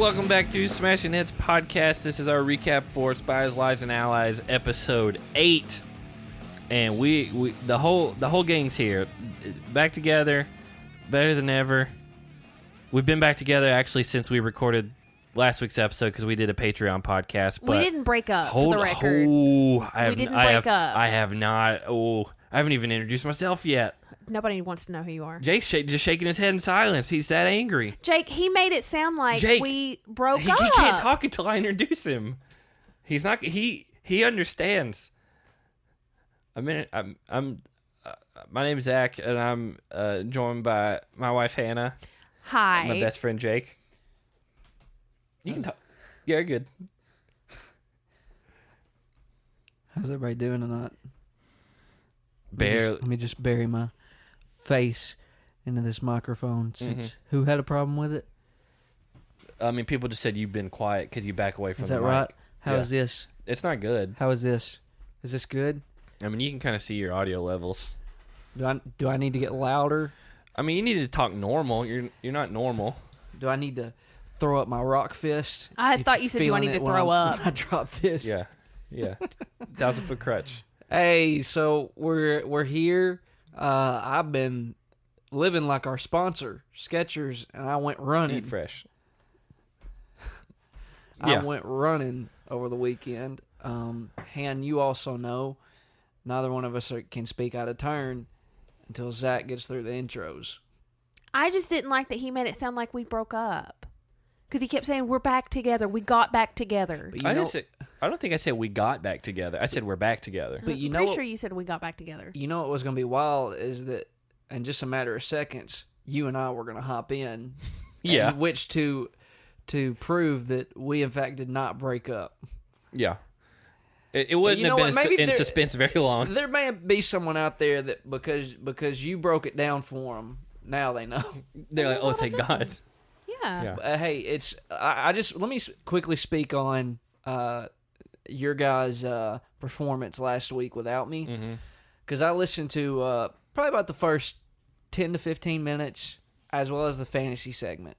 welcome back to Smashing Heads Podcast. This is our recap for Spies, Lies, and Allies, episode 8. And we the whole gang's here, back together, better than ever. We've been back together actually since we recorded last week's episode because we did a Patreon podcast. But we didn't break up, for the record. We didn't break up. I have not. Oh, I haven't even introduced myself yet. Nobody wants to know who you are. Jake's just shaking his head in silence. He's that angry. Jake, he made it sound like we broke up. He can't talk until I introduce him. He's not. He understands. I'm my name's Zach, and I'm joined by my wife Hannah. Hi. My best friend Jake. You can talk. Yeah, good. How's everybody doing tonight? Barely. Let me just bury my face into this microphone. Since who had a problem with it? I mean, people just said you've been quiet because you back away from Is the that mic. right? How is this? It's not good. How is this? Is this good? I mean, you can kind of see your audio levels. Do I need to get louder? I mean, you need to talk normal. You're not normal. Do I need to throw up my rock fist? I thought you said, do I need to throw up? When I drop this. Yeah. 1,000-foot crutch. Hey, so we're here. I've been living like our sponsor, Skechers, and I went running. Eat fresh. I went running over the weekend. Han, you also know, neither one of us can speak out of turn until Zach gets through the intros. I just didn't like that he made it sound like we broke up. Because he kept saying, we're back together. We got back together. I don't think I said we got back together. I said we're back together. But I'm pretty sure you said we got back together. You know what was going to be wild is that in just a matter of seconds, you and I were going to hop in. Yeah. Which to prove that we, in fact, did not break up. Yeah. It wouldn't have been in suspense very long. There may be someone out there that because you broke it down for them, now they know. They're like, oh, thank God. Yeah. Hey, I just let me quickly speak on your guys' performance last week without me, because I listened to probably about the first 10 to 15 minutes as well as the fantasy segment.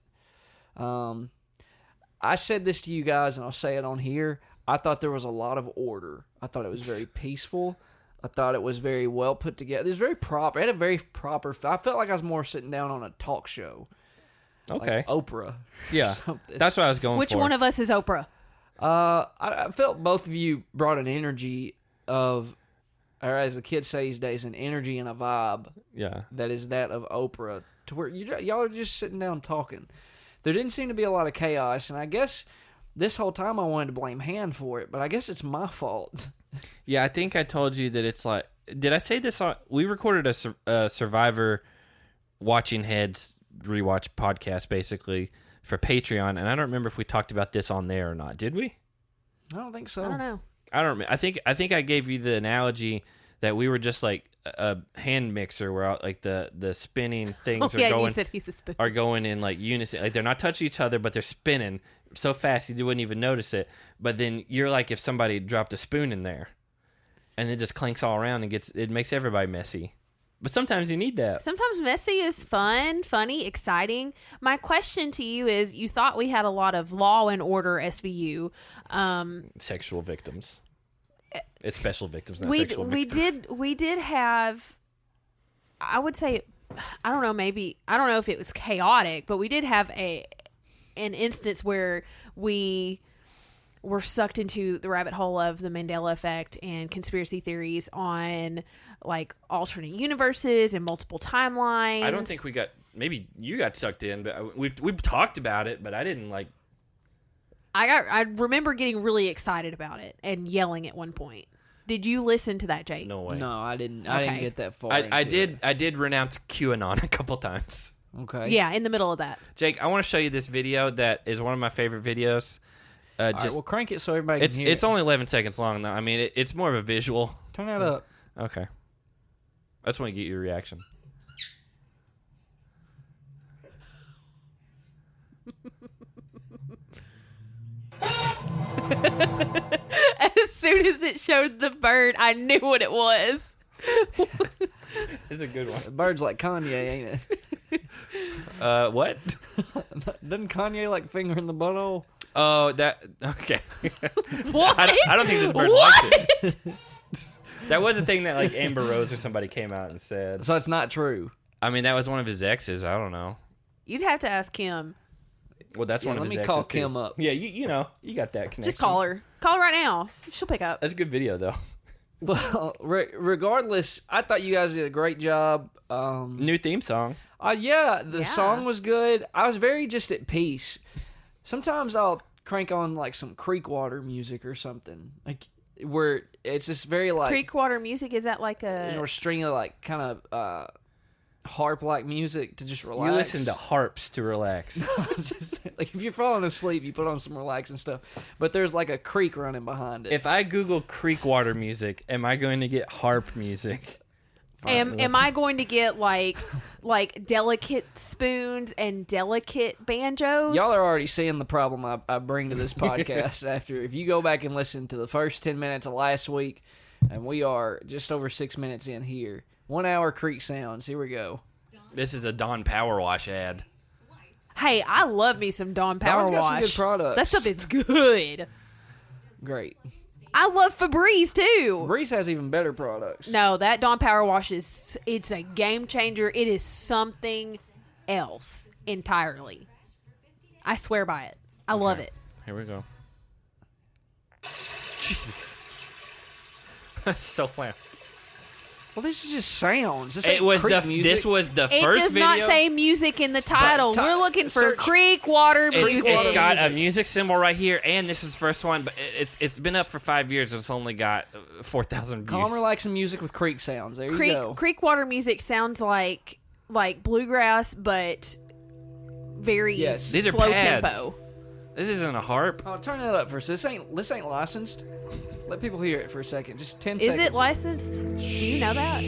I said this to you guys, and I'll say it on here. I thought there was a lot of order. I thought it was very peaceful. I thought it was very well put together. It was very proper. It had a very proper. I felt like I was more sitting down on a talk show. Okay. Like Oprah. Yeah. That's what I was going Which for. one of us is Oprah? I felt both of you brought an energy of, or as the kids say these days, an energy and a vibe. Yeah. That is that of Oprah, to where y'all are just sitting down talking. There didn't seem to be a lot of chaos, and I guess this whole time I wanted to blame Han for it, but I guess it's my fault. Yeah, I think I told you that it's like. Did I say this on? We recorded a Survivor Watching Heads rewatch podcast basically for Patreon, and I don't remember if we talked about this on there or not. Did we? I don't think so. I don't know. I don't remember. I think I gave you the analogy that we were just like a hand mixer where like the spinning things you said he's a spoon. are going in like unison. Like they're not touching each other, but they're spinning so fast you wouldn't even notice it. But then you're like if somebody dropped a spoon in there, and it just clanks all around and it makes everybody messy. But sometimes you need that. Sometimes messy is fun, funny, exciting. My question to you is, you thought we had a lot of Law and Order SVU. Sexual victims. It's special victims, not sexual victims. We did have, I would say, I don't know if it was chaotic, but we did have an instance where we were sucked into the rabbit hole of the Mandela effect and conspiracy theories on like alternate universes and multiple timelines. I don't think we got. Maybe you got sucked in, but we talked about it, but I didn't like. I remember getting really excited about it and yelling at one point. Did you listen to that, Jake? No way. No, I didn't. I didn't get that far. I did renounce QAnon a couple times. Okay. Yeah, in the middle of that. Jake, I want to show you this video that is one of my favorite videos. All right, well, crank it so everybody can hear it. It's only 11 seconds long, though. I mean, it's more of a visual. Turn that up. Okay. I just want to get your reaction. As soon as it showed the bird, I knew what it was. It's a good one. The bird's like Kanye, ain't it? What? Doesn't Kanye like finger in the butthole? Oh, that okay. What? I don't think this bird likes it. That was a thing that like Amber Rose or somebody came out and said. So it's not true. I mean, that was one of his exes. I don't know. You'd have to ask Kim. Well, that's one of his exes. Let me call too. Kim up. Yeah, you know, you got that connection. Just call her. Call her right now. She'll pick up. That's a good video, though. Well, regardless, I thought you guys did a great job. New theme song. Yeah, the song was good. I was very just at peace. Sometimes I'll crank on like some Creekwater music or something, like where it's just very like Creekwater music. Is that like a or string of like kind of harp like music to just relax. You listen to harps to relax. Just, like if you're falling asleep, you put on some relaxing stuff. But there's like a creek running behind it. If I Google Creekwater music, am I going to get harp music? Am I going to get like delicate spoons and delicate banjos? Y'all are already seeing the problem I bring to this podcast. After if you go back and listen to the first 10 minutes of last week, and we are just over 6 minutes in here. 1 hour creek sounds. Here we go. This is a Dawn Power Wash ad. Hey, I love me some Dawn Power Dawn's got Wash. some good products. That stuff is good. Great. I love Febreze too. Febreze has even better products. No, that Dawn Power Wash it's a game changer. It is something else entirely. I swear by it. I love it. Here we go. Jesus. That's so loud. Well, this is just sounds. This It was creek music. This was the It first does video. not say music in the title. We're looking for search- creek water music. It's got a music symbol right here, and this is the first one. But it's been up for 5 years. It's only got 4,000 views. Calm, relaxing music with creek sounds. There you go. Creek water music sounds like bluegrass, but very Yes. These are slow pads. tempo. This isn't a harp. Oh, turn that up for a second. This ain't licensed. Let people hear it for a second. Just 10 Is seconds. it licensed? Do you know that?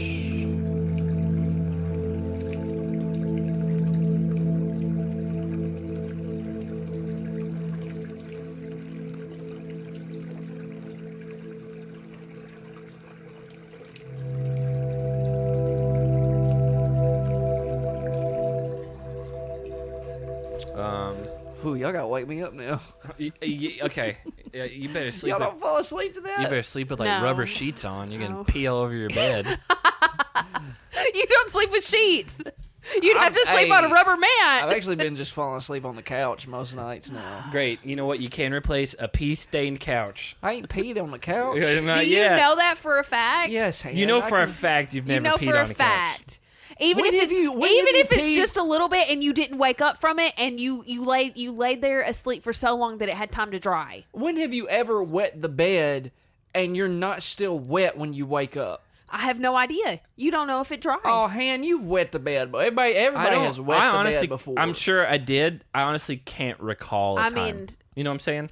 Ooh, y'all gotta wake me up now. Okay, you better sleep. Y'all don't fall asleep to that? You better sleep with like No. rubber sheets on. You can No. pee all over your bed. You don't sleep with sheets. You'd have to sleep Hey, on a rubber I've mat. actually been just falling asleep on the couch most nights now. Great. You know what? You can replace a pee-stained couch. I ain't peed on the couch. Not Do you yet. know that for a fact? Yes, You know for a fact you've You never know peed for on a a couch. fact. Even When if have it's, you- when even have you if it's peed- just a little bit and you didn't wake up from it and you laid there asleep for so long that it had time to dry. When have you ever wet the bed and you're not still wet when you wake up? I have no idea. You don't know if it dries. Oh, Han, you've wet the bed. Everybody has wet I the honestly, bed before. I'm sure I did. I honestly can't recall a I time. mean- You know what I'm saying?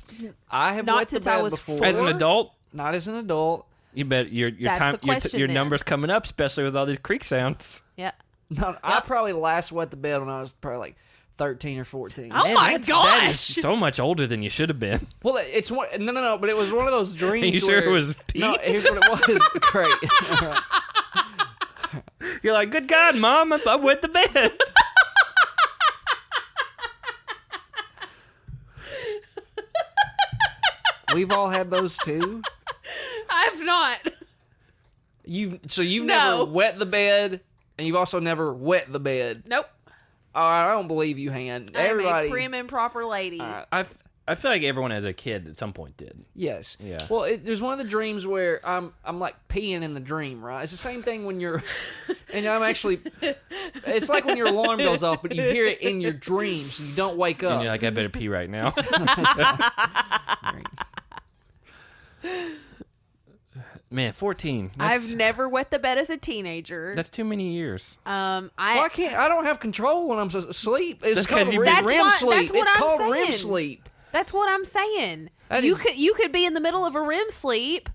I have Not wet the since bed I was before. 4. As an adult, Not as an adult. you bet your That's time the question your then. numbers coming up, especially with all these creek sounds. Yeah. No, I probably last wet the bed when I was probably like 13 or 14. Oh my That is gosh. so much older than you should have been. Well, it's one. No, but it was one of those dreams. Are you sure where, it was pee? No, here's what it was. Great. You're like, good God, Mom, I wet the bed. We've all had those too. I've not. You've No. never wet the bed, and you've also never wet the bed. Nope. Oh, I don't believe you, Han. I'm Everybody. a prim and proper lady. I feel like everyone as a kid at some point did. Yes. Yeah. Well, there's one of the dreams where I'm like peeing in the dream, right? It's the same thing when you're, and I'm actually, it's like when your alarm goes off, but you hear it in your dreams, so you don't wake up. And you're like, I better pee right now. Man, 14. I've never wet the bed as a teenager. That's too many years. Why can't I don't have control when I'm asleep? It's That's called 'cause you- REM That's sleep. what It's I'm called REM saying. sleep. That's what I'm saying. That You is- could be in the middle of a REM sleep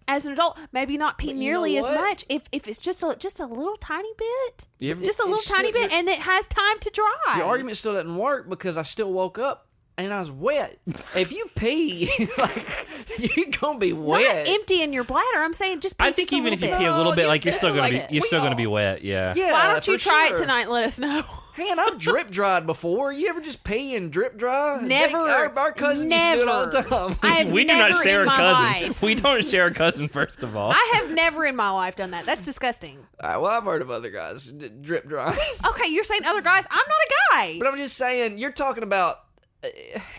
as an adult, maybe not pee But you nearly know as what? much. If it's just a little tiny bit, You ever- just a little It's tiny still- bit, and it has time to dry. Your argument still doesn't work because I still woke up and I was wet. If you pee, like you're gonna be Not wet. emptying your bladder. I'm saying just pee I think just a even if little you bit. pee a little bit, you like you're still gonna definitely- be, you're we still gonna all- be wet. Yeah. Yeah. Why don't you for try it sure. tonight and let us know? Man, I've drip dried before. You ever just pee and drip dry? Never. Our cousins used to do it all the time. I have We do never not share in a my cousin. life. We don't share a cousin, first of all. I have never in my life done that. That's disgusting. All right, well, I've heard of other guys drip dry. Okay, you're saying other guys. I'm not a guy. But I'm just saying, you're talking about,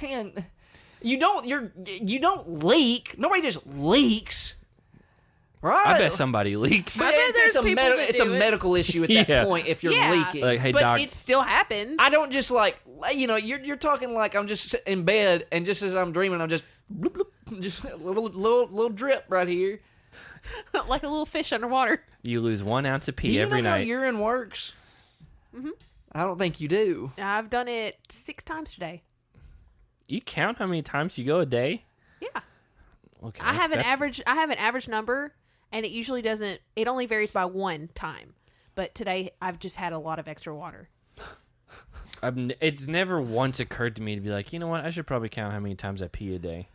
man, you don't leak. Nobody just leaks. Right? I bet somebody leaks. But I bet there's people that it's a do it. medical issue at that Yeah. point if you're Yeah. leaking. Like, hey, but doc. it still happens. I don't just like, you're talking like I'm just in bed and just as I'm dreaming, I'm just bloop, bloop, just a little drip right here. like a little fish underwater. You lose 1 ounce of pee Do you every know night. how urine works? Mm-hmm. I don't think you do. I've done it 6 times today. You count how many times you go a day? Yeah. Okay. I have an that's- average number, and it usually doesn't. It only varies by 1 time. But today I've just had a lot of extra water. It's never once occurred to me to be like, you know what? I should probably count how many times I pee a day.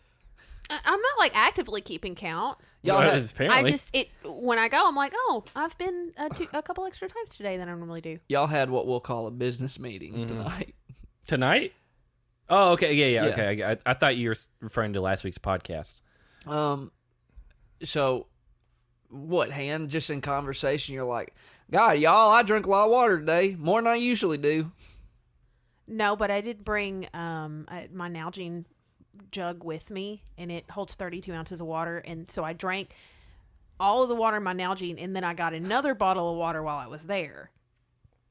I'm not like actively keeping count. Y'all Well, had, apparently. When I go, I'm like, oh, I've been a couple extra times today than I normally do. y'all had what we'll call a business meeting tonight. Tonight? Oh, okay. Yeah. Yeah. Okay. I thought you were referring to last week's podcast. So what, Han? Just in conversation, you're like, God, y'all, I drink a lot of water today, more than I usually do. No, but I did bring my Nalgene jug with me, and it holds 32 ounces of water. And so I drank all of the water in my Nalgene, and then I got another bottle of water while I was there,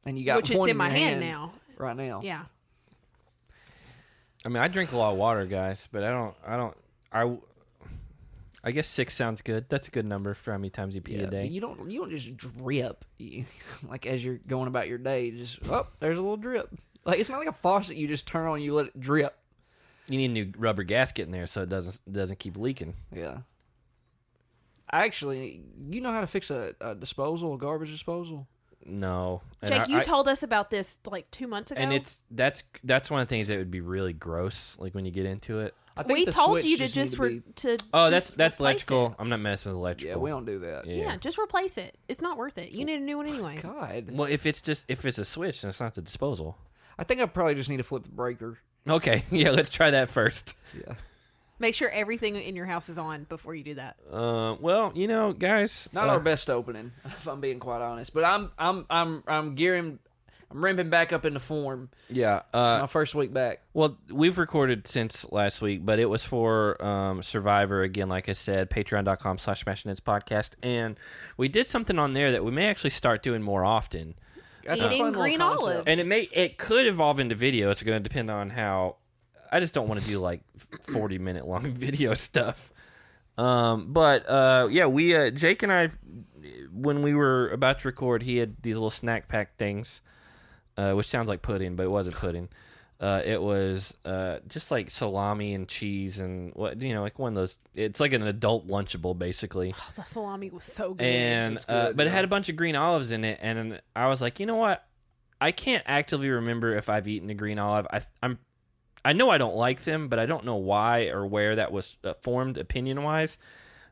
And you got which is one in my your hand now. right now. Yeah. I mean, I drink a lot of water, guys, but I guess 6 sounds good. That's a good number for how many times you pee a day. But you don't just drip. Like as you're going about your day, just there's a little drip. Like it's not like a faucet you just turn on and you let it drip. You need a new rubber gasket in there so it doesn't keep leaking. Yeah. Actually, you know how to fix a garbage disposal? No. And Jake, you told us about this like 2 months ago. And that's one of the things that would be really gross, like when you get into it. I think we the told switch you to need just to be- Oh, just that's replace electrical. it. I'm not messing with electrical. Yeah, we don't do that. Yeah, just replace it. It's not worth it. You need a new one anyway. God. Well, if it's a switch, then it's not the disposal. I think I probably just need to flip the breaker. Okay, yeah, let's try that first. Yeah. Make sure everything in your house is on before you do that. Well, guys, Not our best opening, if I'm being quite honest. But I'm gearing, I'm ramping back up into form. Yeah. It's my first week back. Well, we've recorded since last week, but it was for Survivor again. Like I said, Patreon.com/SmashingHits podcast, and we did something on there that we may actually start doing more often. That's a Eating fun little green concept. olives. And it could evolve into video. It's going to depend on how. I just don't want to do like 40-minute long video stuff. Yeah, we Jake and I, when we were about to record, he had these little snack pack things, which sounds like pudding, but it wasn't pudding. It was just like salami and cheese and like one of those. It's like an adult Lunchable, basically. Oh, the salami was so good. And good, but it yeah. had a bunch of green olives in it, and I was like, you know what? I can't actively remember if I've eaten a green olive. I know I don't like them, but I don't know why or where that was formed opinion-wise.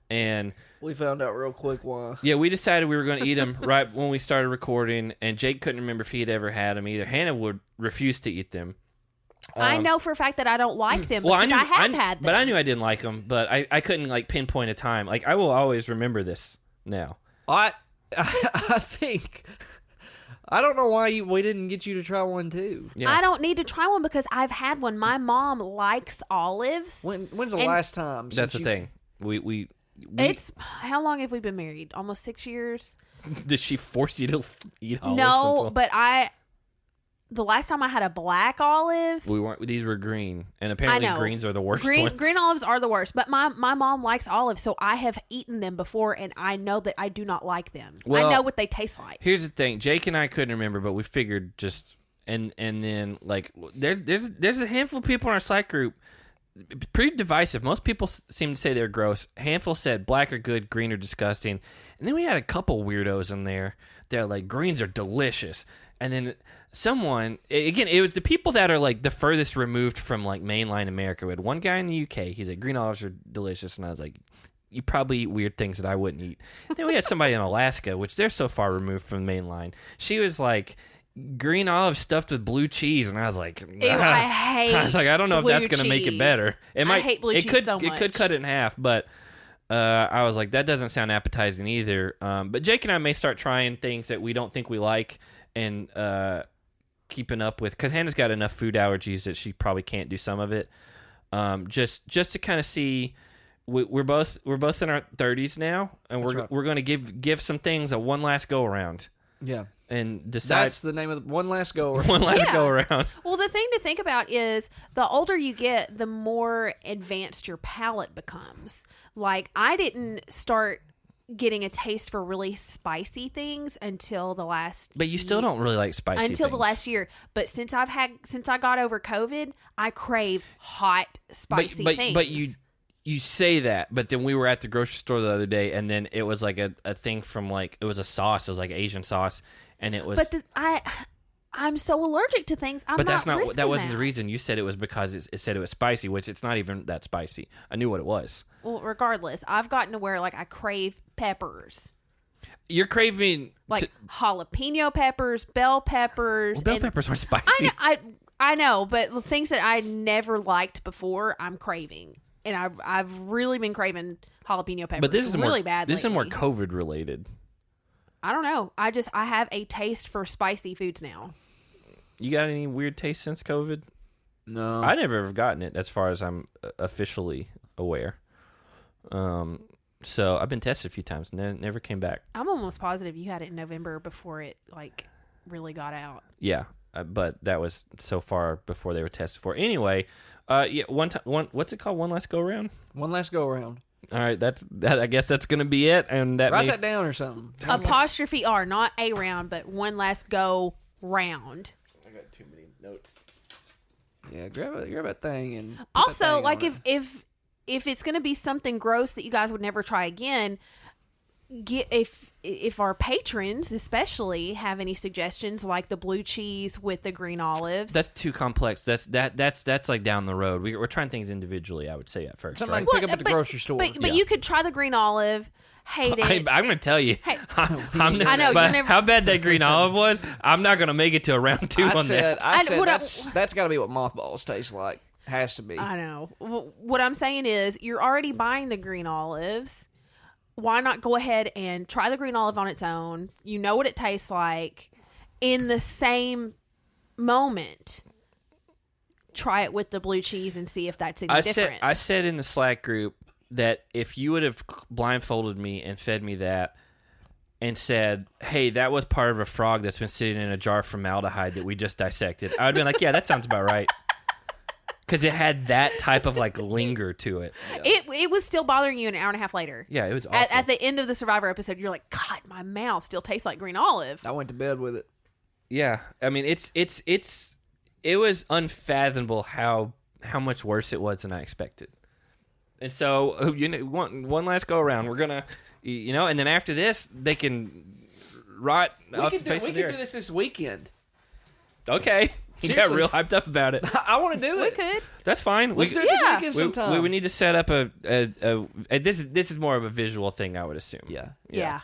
And We found out real quick why. yeah, we decided we were going to eat them right when we started recording, and Jake couldn't remember if he had ever had them either. Hannah would refuse to eat them. I know for a fact that I don't like them Well, because I have had them. but I knew I didn't like them, but I couldn't like pinpoint a time. Like I will always remember this now. I think I don't know why we didn't get you to try one too. Yeah. I don't need to try one because I've had one. My mom likes olives. When's the And- last time? That's since the you- thing. We It's how long have we been married? Almost 6 years. did she force you to eat olives? No, until- but the last time I had a black olive. we weren't. These were green, and apparently I know. greens are the worst Green ones. olives are the worst, but my mom likes olives, so I have eaten them before, and I know that I do not like them. Well, I know what they taste like. Here's the thing: Jake and I couldn't remember, but we figured just and then like there's a handful of people in our site group, pretty divisive. Most people seem to say they're gross. A handful said black are good, green are disgusting, and then we had a couple weirdos in there. They're like greens are delicious, and then someone again, it was the people that are like the furthest removed from like mainline America. We had one guy in the UK. He's like green olives are delicious, and I was like, you probably eat weird things that I wouldn't eat. Then we had somebody in Alaska, which they're so far removed from mainline. She was like, green olive stuffed with blue cheese, and I was like, Ew, I hate. I was like, I don't know if that's going to make it better. I hate blue cheese so much. It could cut it in half, but I was like, that doesn't sound appetizing either. But Jake and I may start trying things that we don't think we like and keeping up with, because Hannah's got enough food allergies that she probably can't do some of it. Just to kind of see. We're both in our 30s now, and we're going to give some things a one last go around. Yeah. And decide. That's the name of one last go around. One last go around. Well, the thing to think about is the older you get, the more advanced your palate becomes. Like, I didn't start getting a taste for really spicy things until the last But you still don't really like spicy until things. the last year. But since I got over COVID, I crave hot, spicy things. But you say that, but then we were at the grocery store the other day, and then it was like a thing from like, it was a sauce. It was like Asian sauce, and it was. But I'm so allergic to things. But that wasn't the reason. You said it was because it said it was spicy, which it's not even that spicy. I knew what it was. Well, regardless, I've gotten to where like I crave peppers. You're craving like jalapeno peppers, bell peppers. Well, bell peppers aren't spicy. I know, but the things that I never liked before, I'm craving. And I've really been craving jalapeno peppers. But this is really more, bad. This lately. is more COVID related. I don't know. I have a taste for spicy foods now. You got any weird taste since COVID? No, I never have gotten it, as far as I'm officially aware. So I've been tested a few times, never came back. I'm almost positive you had it in November before it like really got out. Yeah, but that was so far before they were tested for. Anyway. Yeah, what's it called? One last go around. One last go around. All right, that. I guess that's gonna be it. And write that down or something. Apostrophe R, not a round, but one last go round. I got too many notes. Yeah, grab a thing and. Also, like if it's gonna be something gross that you guys would never try again, if our patrons especially have any suggestions, like the blue cheese with the green olives. That's too complex. That's like down the road. We're trying things individually, I would say, at first. Something I right? can pick up at the grocery store. But you could try the green olive. Hate it. I'm going to tell you. Hey, I know. But how bad that green olive was, I'm not going to make it to a round two on that. I said that's got to be what mothballs taste like. Has to be. I know. What I'm saying is, you're already buying the green olives. Why not go ahead and try the green olive on its own? You know what it tastes like. In the same moment, try it with the blue cheese and see if that's any different. I said in the Slack group that if you would have blindfolded me and fed me that and said, hey, that was part of a frog that's been sitting in a jar of formaldehyde that we just dissected, I would have been like, yeah, that sounds about right. Because it had that type of like linger to it. Yeah. It was still bothering you an hour and a half later. Yeah, it was awful. At the end of the Survivor episode, you're like, God, my mouth still tastes like green olive. I went to bed with it. Yeah, I mean, it was unfathomable how much worse it was than I expected. And so, one last go around. We're gonna, and then after this, they can rot off the face of the earth. We could do this weekend. Okay. You got real hyped up about it. I want to do it. We could. That's fine. Let's do it this weekend sometime. We need to set up this is more of a visual thing, I would assume. Yeah.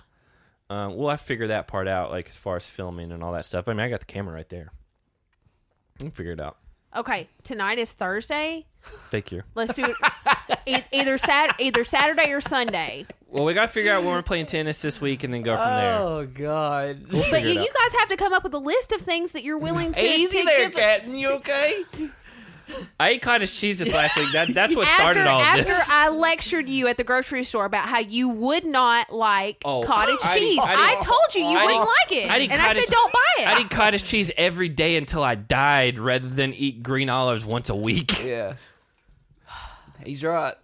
We'll have to figure that part out, like as far as filming and all that stuff. I mean, I got the camera right there. We can figure it out. Okay, tonight is Thursday. Thank you. Let's do it either Saturday or Sunday. Well, we got to figure out when we're playing tennis this week and then go from there. Oh, God. But you guys have to come up with a list of things that you're willing to Easy there, Captain. You okay? I ate cottage cheese this last week. That's what started all of this. After I lectured you at the grocery store about how you would not like cottage cheese. I told you wouldn't like it. I said don't buy it. I eat cottage cheese every day until I died rather than eat green olives once a week. Yeah. He's right.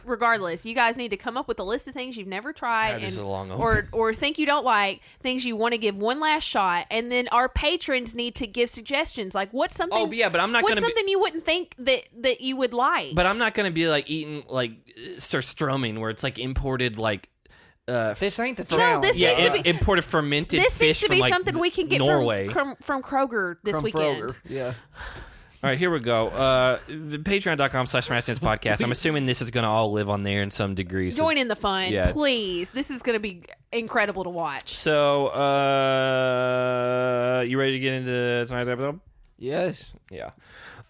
Regardless, you guys need to come up with a list of things you've never tried, this is a long or think you don't like, things you want to give one last shot, and then our patrons need to give suggestions. Like, what's something? Oh yeah, but I'm not. What's something you wouldn't think that you would like? But I'm not going to be like eating like surströmming, where it's like imported like. This ain't the challenge. No, this needs to be imported fermented this fish needs to be from like something we can get Norway from Kroger this weekend. Kroger. Yeah. All right, here we go. Patreon.com/SmashDance Podcast. I'm assuming this is going to all live on there in some degree. Join in the fun, please. This is going to be incredible to watch. So, you ready to get into tonight's episode? Yes. Yeah.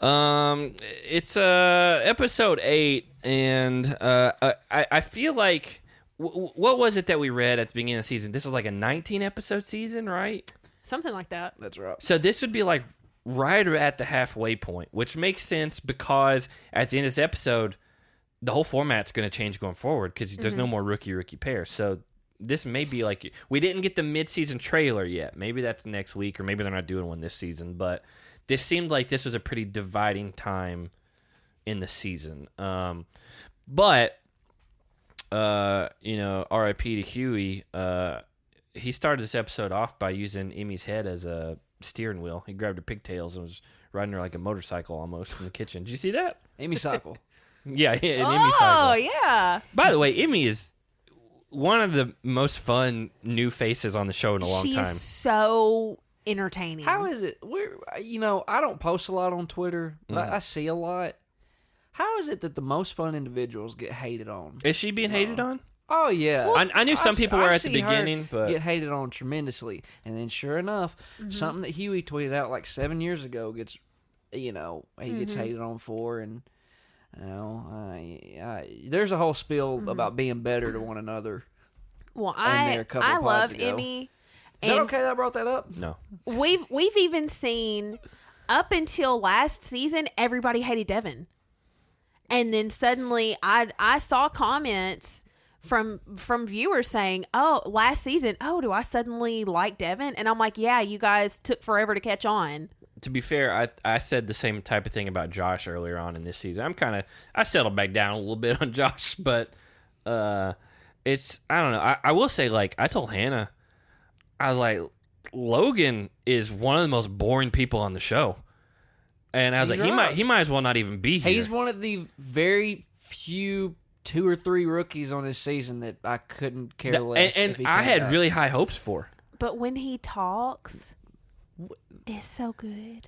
It's episode 8, and I feel like what was it that we read at the beginning of the season? This was like a 19 episode season, right? Something like that. That's right. So this would be like right at the halfway point, which makes sense because at the end of this episode, the whole format's going to change going forward because there's no more rookie pair. So this may be like, we didn't get the mid-season trailer yet. Maybe that's next week, or maybe they're not doing one this season. But this seemed like this was a pretty dividing time in the season. But R.I.P. to Huey. He started this episode off by using Emmy's head as a steering wheel. He grabbed her pigtails and was riding her like a motorcycle almost from the kitchen. Did you see that? Amy Cycle. Yeah, an Emmy cycle. Oh, yeah. By the way, Emmy is one of the most fun new faces on the show in a long time. She's so entertaining. How is it? I don't post a lot on Twitter, but I see a lot. How is it that the most fun individuals get hated on? Is she being hated on? Oh, yeah. Well, I knew some people were at the beginning, but get hated on tremendously. And then sure enough, something that Huey tweeted out like 7 years ago gets, he gets hated on for. And, there's a whole spiel about being better to one another. Well, I love Emmy. Is that okay that I brought that up? No. We've even seen, up until last season, everybody hated Devin. And then suddenly I saw comments from viewers saying, "Oh, last season, do I suddenly like Devin?" And I'm like, "Yeah, you guys took forever to catch on." To be fair, I said the same type of thing about Josh earlier on in this season. I've settled back down a little bit on Josh, but it's, I don't know. I will say, like, I told Hannah, I was like, Logan is one of the most boring people on the show. And I was he might as well not even be here. He's one of the very few 2 or 3 rookies on this season that I couldn't care less. And I had really high hopes for. But when he talks, it's so good.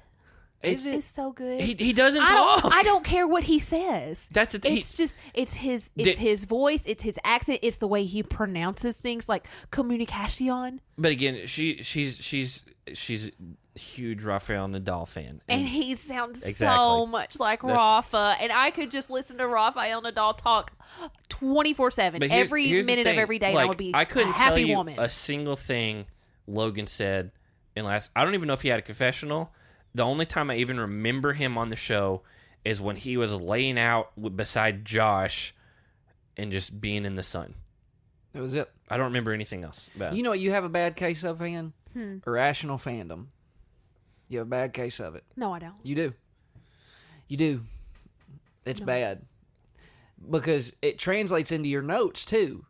It's so good. He doesn't talk. I don't care what he says. That's the thing. It's his voice, it's his accent, it's the way he pronounces things, like communication. But again, she's huge Rafael Nadal fan, and he sounds so much like Rafa, and I could just listen to Rafael Nadal talk 24/7 every minute of every day. Like, I would be I couldn't a happy tell you woman. A single thing Logan said in last. I don't even know if he had a confessional. The only time I even remember him on the show is when he was laying out beside Josh and just being in the sun. That was it. I don't remember anything else about it. You know what you have a bad case of, Han? Irrational fandom. You have a bad case of it. No, I don't. You do. You do. It's bad. Because it translates into your notes, too.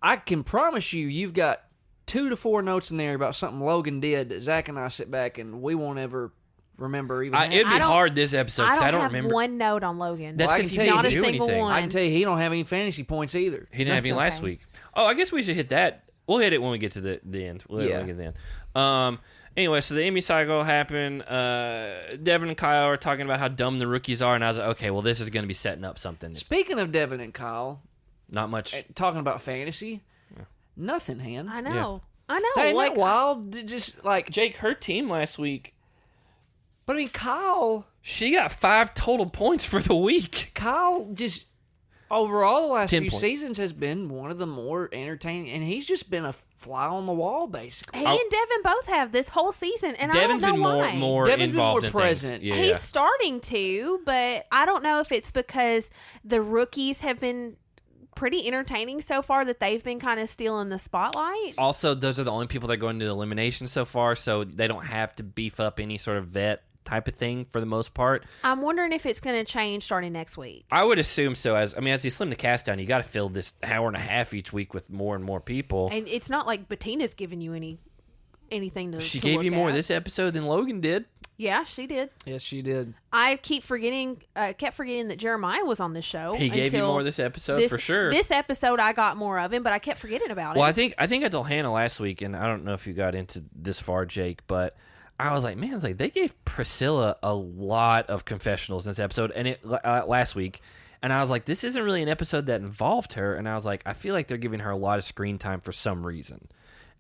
I can promise you've got 2 to 4 notes in there about something Logan did that Zach and I sit back and we won't ever remember even. It'd be hard this episode because I don't remember. I don't have one note on Logan. That's because he didn't do anything. I can tell you he don't have any fantasy points either. He didn't have any last week. Oh, I guess we should hit that. We'll hit it when we get to the end. We'll hit it when we get to the end. Anyway, so the Emmy cycle happened. Devin and Kyle are talking about how dumb the rookies are, and I was like, okay, well, this is going to be setting up something. Speaking of Devin and Kyle, not much. Talking about fantasy, nothing, Han. I know. I know. That ain't like wild. Just like Jake, her team last week. But I mean, Kyle, she got 5 total points for the week. Kyle just overall the last few seasons has been one of the more entertaining, and he's just been a fly on the wall basically. He and Devin both have this whole season, and Devin's I don't know why. Devin's been more involved in present. Things. He's starting to, but I don't know if it's because the rookies have been pretty entertaining so far that they've been kind of stealing the spotlight. Also, those are the only people that go into elimination so far, so they don't have to beef up any sort of vet type of thing for the most part. I'm wondering if it's going to change starting next week. I would assume so. As you slim the cast down, you got to fill this hour and a half each week with more and more people. And it's not like Bettina's giving you anything to She to gave look you more at. this episode than Logan did. Yeah, she did. Yes, she did. I kept forgetting that Jeremiah was on the show. He gave you more this episode for sure. This episode, I got more of him, but I kept forgetting about it. Well, I think I told Hannah last week, and I don't know if you got into this far, Jake, but I was like, man, it's like they gave Priscilla a lot of confessionals in this episode, and last week, and I was like, this isn't really an episode that involved her, and I was like, I feel like they're giving her a lot of screen time for some reason.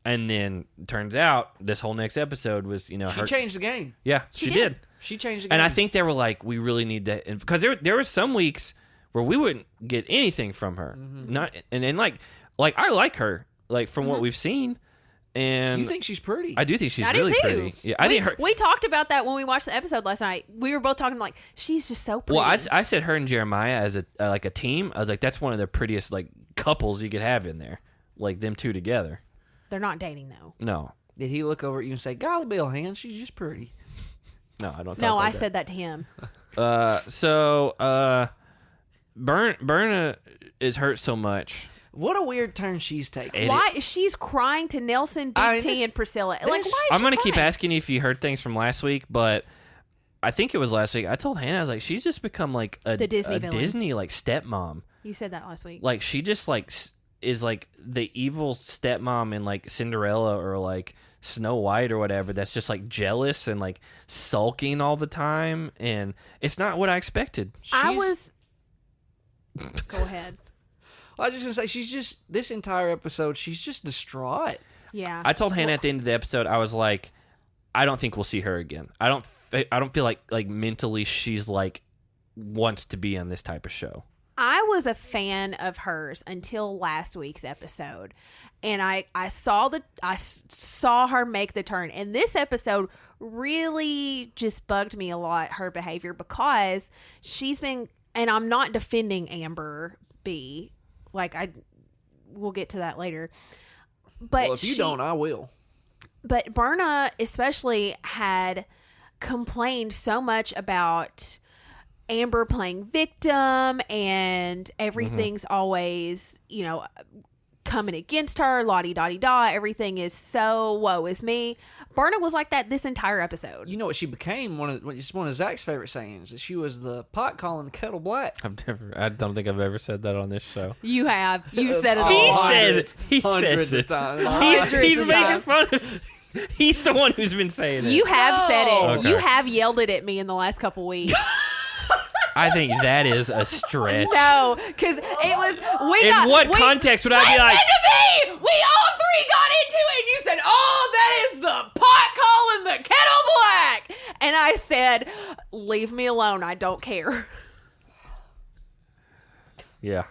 And then turns out this whole next episode was, she changed the game. Yeah, she did. She changed the game. And I think they were like, we really need to, because there were some weeks where we wouldn't get anything from her. Not and like I like her, like from what we've seen. And you think she's pretty? I do think she's I really do too. pretty. Yeah, we talked about that when we watched the episode last night. We were both talking like she's just so pretty. Well, I said her and Jeremiah as a team. I was like, that's one of the prettiest like couples you could have in there, like them two together. They're not dating though. No. Did he look over at you and say, "Golly, Bill Hand, she's just pretty"? No, I don't. No, like I said that to him. Berna is hurt so much. What a weird turn she's taking. Why she's crying to Nelson, Big T, and Priscilla? Like, why is I'm she gonna crying? keep asking you if you heard things from last week, but I think it was last week. I told Hannah, I was like, she's just become like The Disney villain. Disney like stepmom. You said that last week. Like she just like is like the evil stepmom in like Cinderella or like Snow White or whatever. That's just like jealous and like sulking all the time, and it's not what I expected. Go ahead. I was just gonna say she's just this entire episode. She's just distraught. Yeah. I told Hannah at the end of the episode, I was like, I don't think we'll see her again. I don't feel like mentally she's like wants to be on this type of show. I was a fan of hers until last week's episode, and I saw her make the turn. And this episode really just bugged me a lot, her behavior, because she's been. And I'm not defending Amber B. Like we'll get to that later. But Well, if you don't, I will. But Berna especially had complained so much about Amber playing victim, and everything's always, coming against her, la-di-da-di-da. Everything is so woe is me. Berna was like that this entire episode. You know what she became? One of Zach's favorite sayings. That she was the pot calling the kettle black. I don't think I've ever said that on this show. You have. You said it He all. says it. He Hundreds says of it. times. He's making fun of. He's the one who's been saying it. You have said it. Okay. You have yelled it at me in the last couple weeks. I think that is a stretch. No, because it was. In what context would I be like? Listen to me. We all three got into it, and you said, "Oh, that is the pot calling the kettle black," and I said, "Leave me alone. I don't care." Yeah.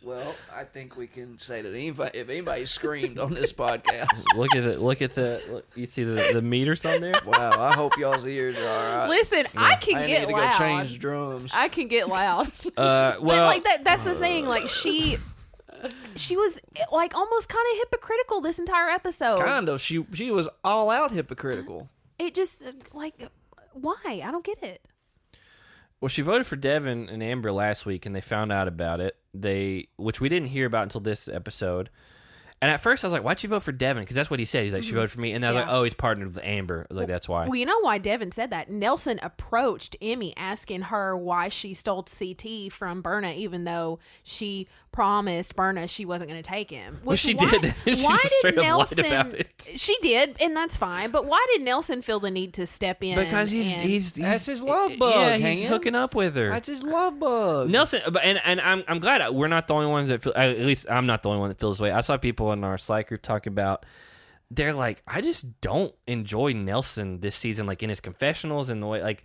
Well, I think we can say that if anybody screamed on this podcast, Look at the. You see the meters on there? wow, I hope y'all's ears are all right. Listen, I can I get need to loud. go change drums. I can get loud. Well, But like that's the thing. Like she was like almost kind of hypocritical this entire episode. Kind of. She was all out hypocritical. It just like why? I don't get it. Well, she voted for Devin and Amber last week, and they found out about it. Which we didn't hear about until this episode. And at first, I was like, "Why'd you vote for Devin?" Because that's what he said. He's like, "She voted for me," and I was like, "Oh, he's partnered with Amber." I was like, "That's why." Well, you know why Devin said that? Nelson approached Emmy asking her why she stole CT from Berna, even though she promised Berna she wasn't going to take him. Well, she did. She just straight up lied about it. She did, and that's fine. But why did Nelson feel the need to step in? Because he's That's his love bug. Yeah, he's Ham. hooking up with her. That's his love bug. Nelson, and I'm glad we're not the only ones that feel. At least I'm not the only one that feels this way. I saw people in our Slack group talking about. They're like, I just don't enjoy Nelson this season, like in his confessionals and the way like.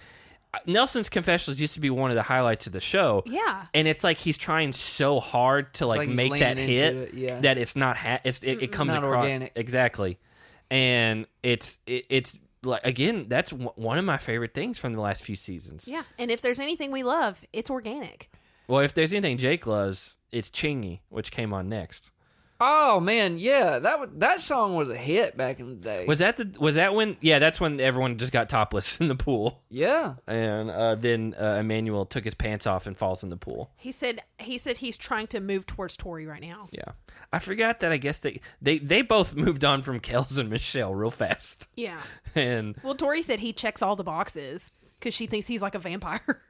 Nelson's confessionals used to be one of the highlights of the show. Yeah. And it's like he's trying so hard to like like he's make that leaning hit into it, yeah. that it's not it comes not across organic. exactly. And it's like again, that's one of my favorite things from the last few seasons. Yeah, and if there's anything we love, it's organic. Well, if there's anything Jake loves, it's Chingy, which came on next. Oh man, yeah, that song was a hit back in the day. Was that when? Yeah, that's when everyone just got topless in the pool. Yeah, and then Emmanuel took his pants off and falls in the pool. He said he's trying to move towards Tori right now. Yeah, I forgot that. I guess they both moved on from Kels and Michelle real fast. Yeah. And well, Tori said he checks all the boxes because she thinks he's like a vampire.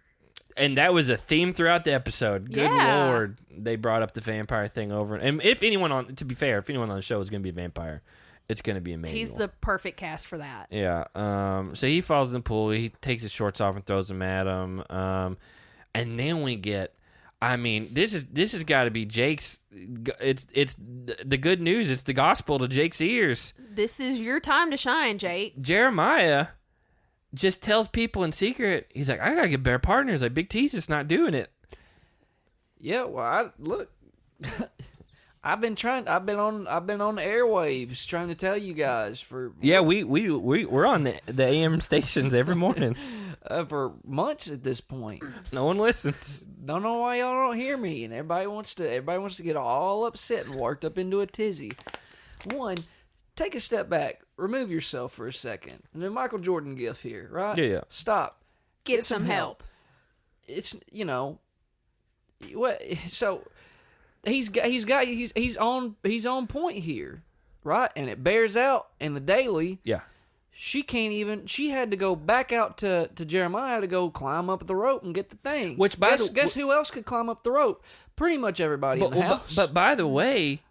And that was a theme throughout the episode. Good Lord. They brought up the vampire thing over. And if anyone on the show is going to be a vampire, it's going to be Emmanuel. He's the perfect cast for that. Yeah. So he falls in the pool. He takes his shorts off and throws them at him. And then we get, I mean, this has got to be Jake's. It's the good news. It's the gospel to Jake's ears. This is your time to shine, Jake. Jeremiah just tells people in secret. He's like, I gotta get better partners. Like Big T's just not doing it. Yeah. Well, look. I've been on the airwaves trying to tell you guys for we're on the AM stations every morning for months at this point. No one listens. Don't know why y'all don't hear me, and everybody wants to get all upset and worked up into a tizzy. One, take a step back, remove yourself for a second. And then Michael Jordan gif here, right? Yeah. Stop. Get some help. It's what so. He's on point here, right? And it bears out in the daily. Yeah. She had to go back out to Jeremiah to go climb up the rope and get the thing. Which guess who else could climb up the rope? Pretty much everybody in the house. But by the way,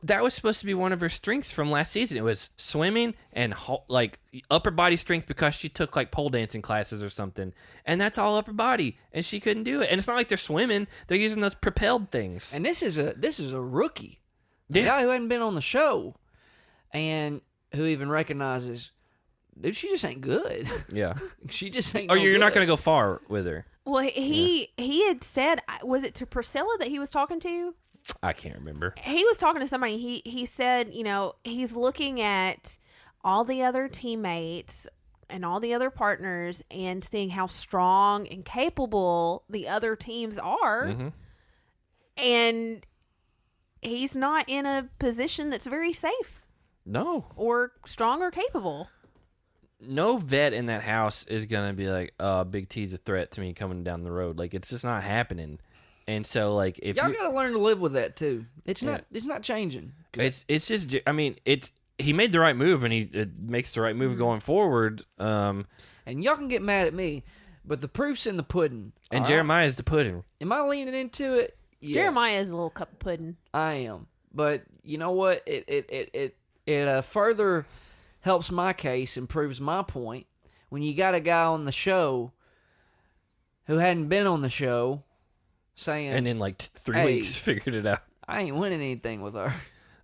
that was supposed to be one of her strengths from last season. It was swimming and like upper body strength because she took like pole dancing classes or something. And that's all upper body, and she couldn't do it. And it's not like they're swimming; they're using those propelled things. And this is a rookie, the guy who hadn't been on the show, and who even recognizes, dude, she just ain't good. Yeah, she just ain't. Or you're not going to go far with her. Well, he had said, was it to Priscilla that he was talking to? I can't remember. He was talking to somebody. He said, he's looking at all the other teammates and all the other partners and seeing how strong and capable the other teams are. Mm-hmm. And he's not in a position that's very safe. No. Or strong or capable. No vet in that house is going to be like, Big T's a threat to me coming down the road. Like, it's just not happening. And so, like, if y'all got to learn to live with that too. It's not changing. It's just, I mean, he made the right move, and he makes the right move going forward. And y'all can get mad at me, but the proof's in the pudding. And Jeremiah's the pudding. Am I leaning into it? Yeah. Jeremiah is a little cup of pudding. I am, but you know what? It further helps my case and proves my point when you got a guy on the show who hadn't been on the show. Saying, and in like 3 weeks figured it out. I ain't winning anything with her.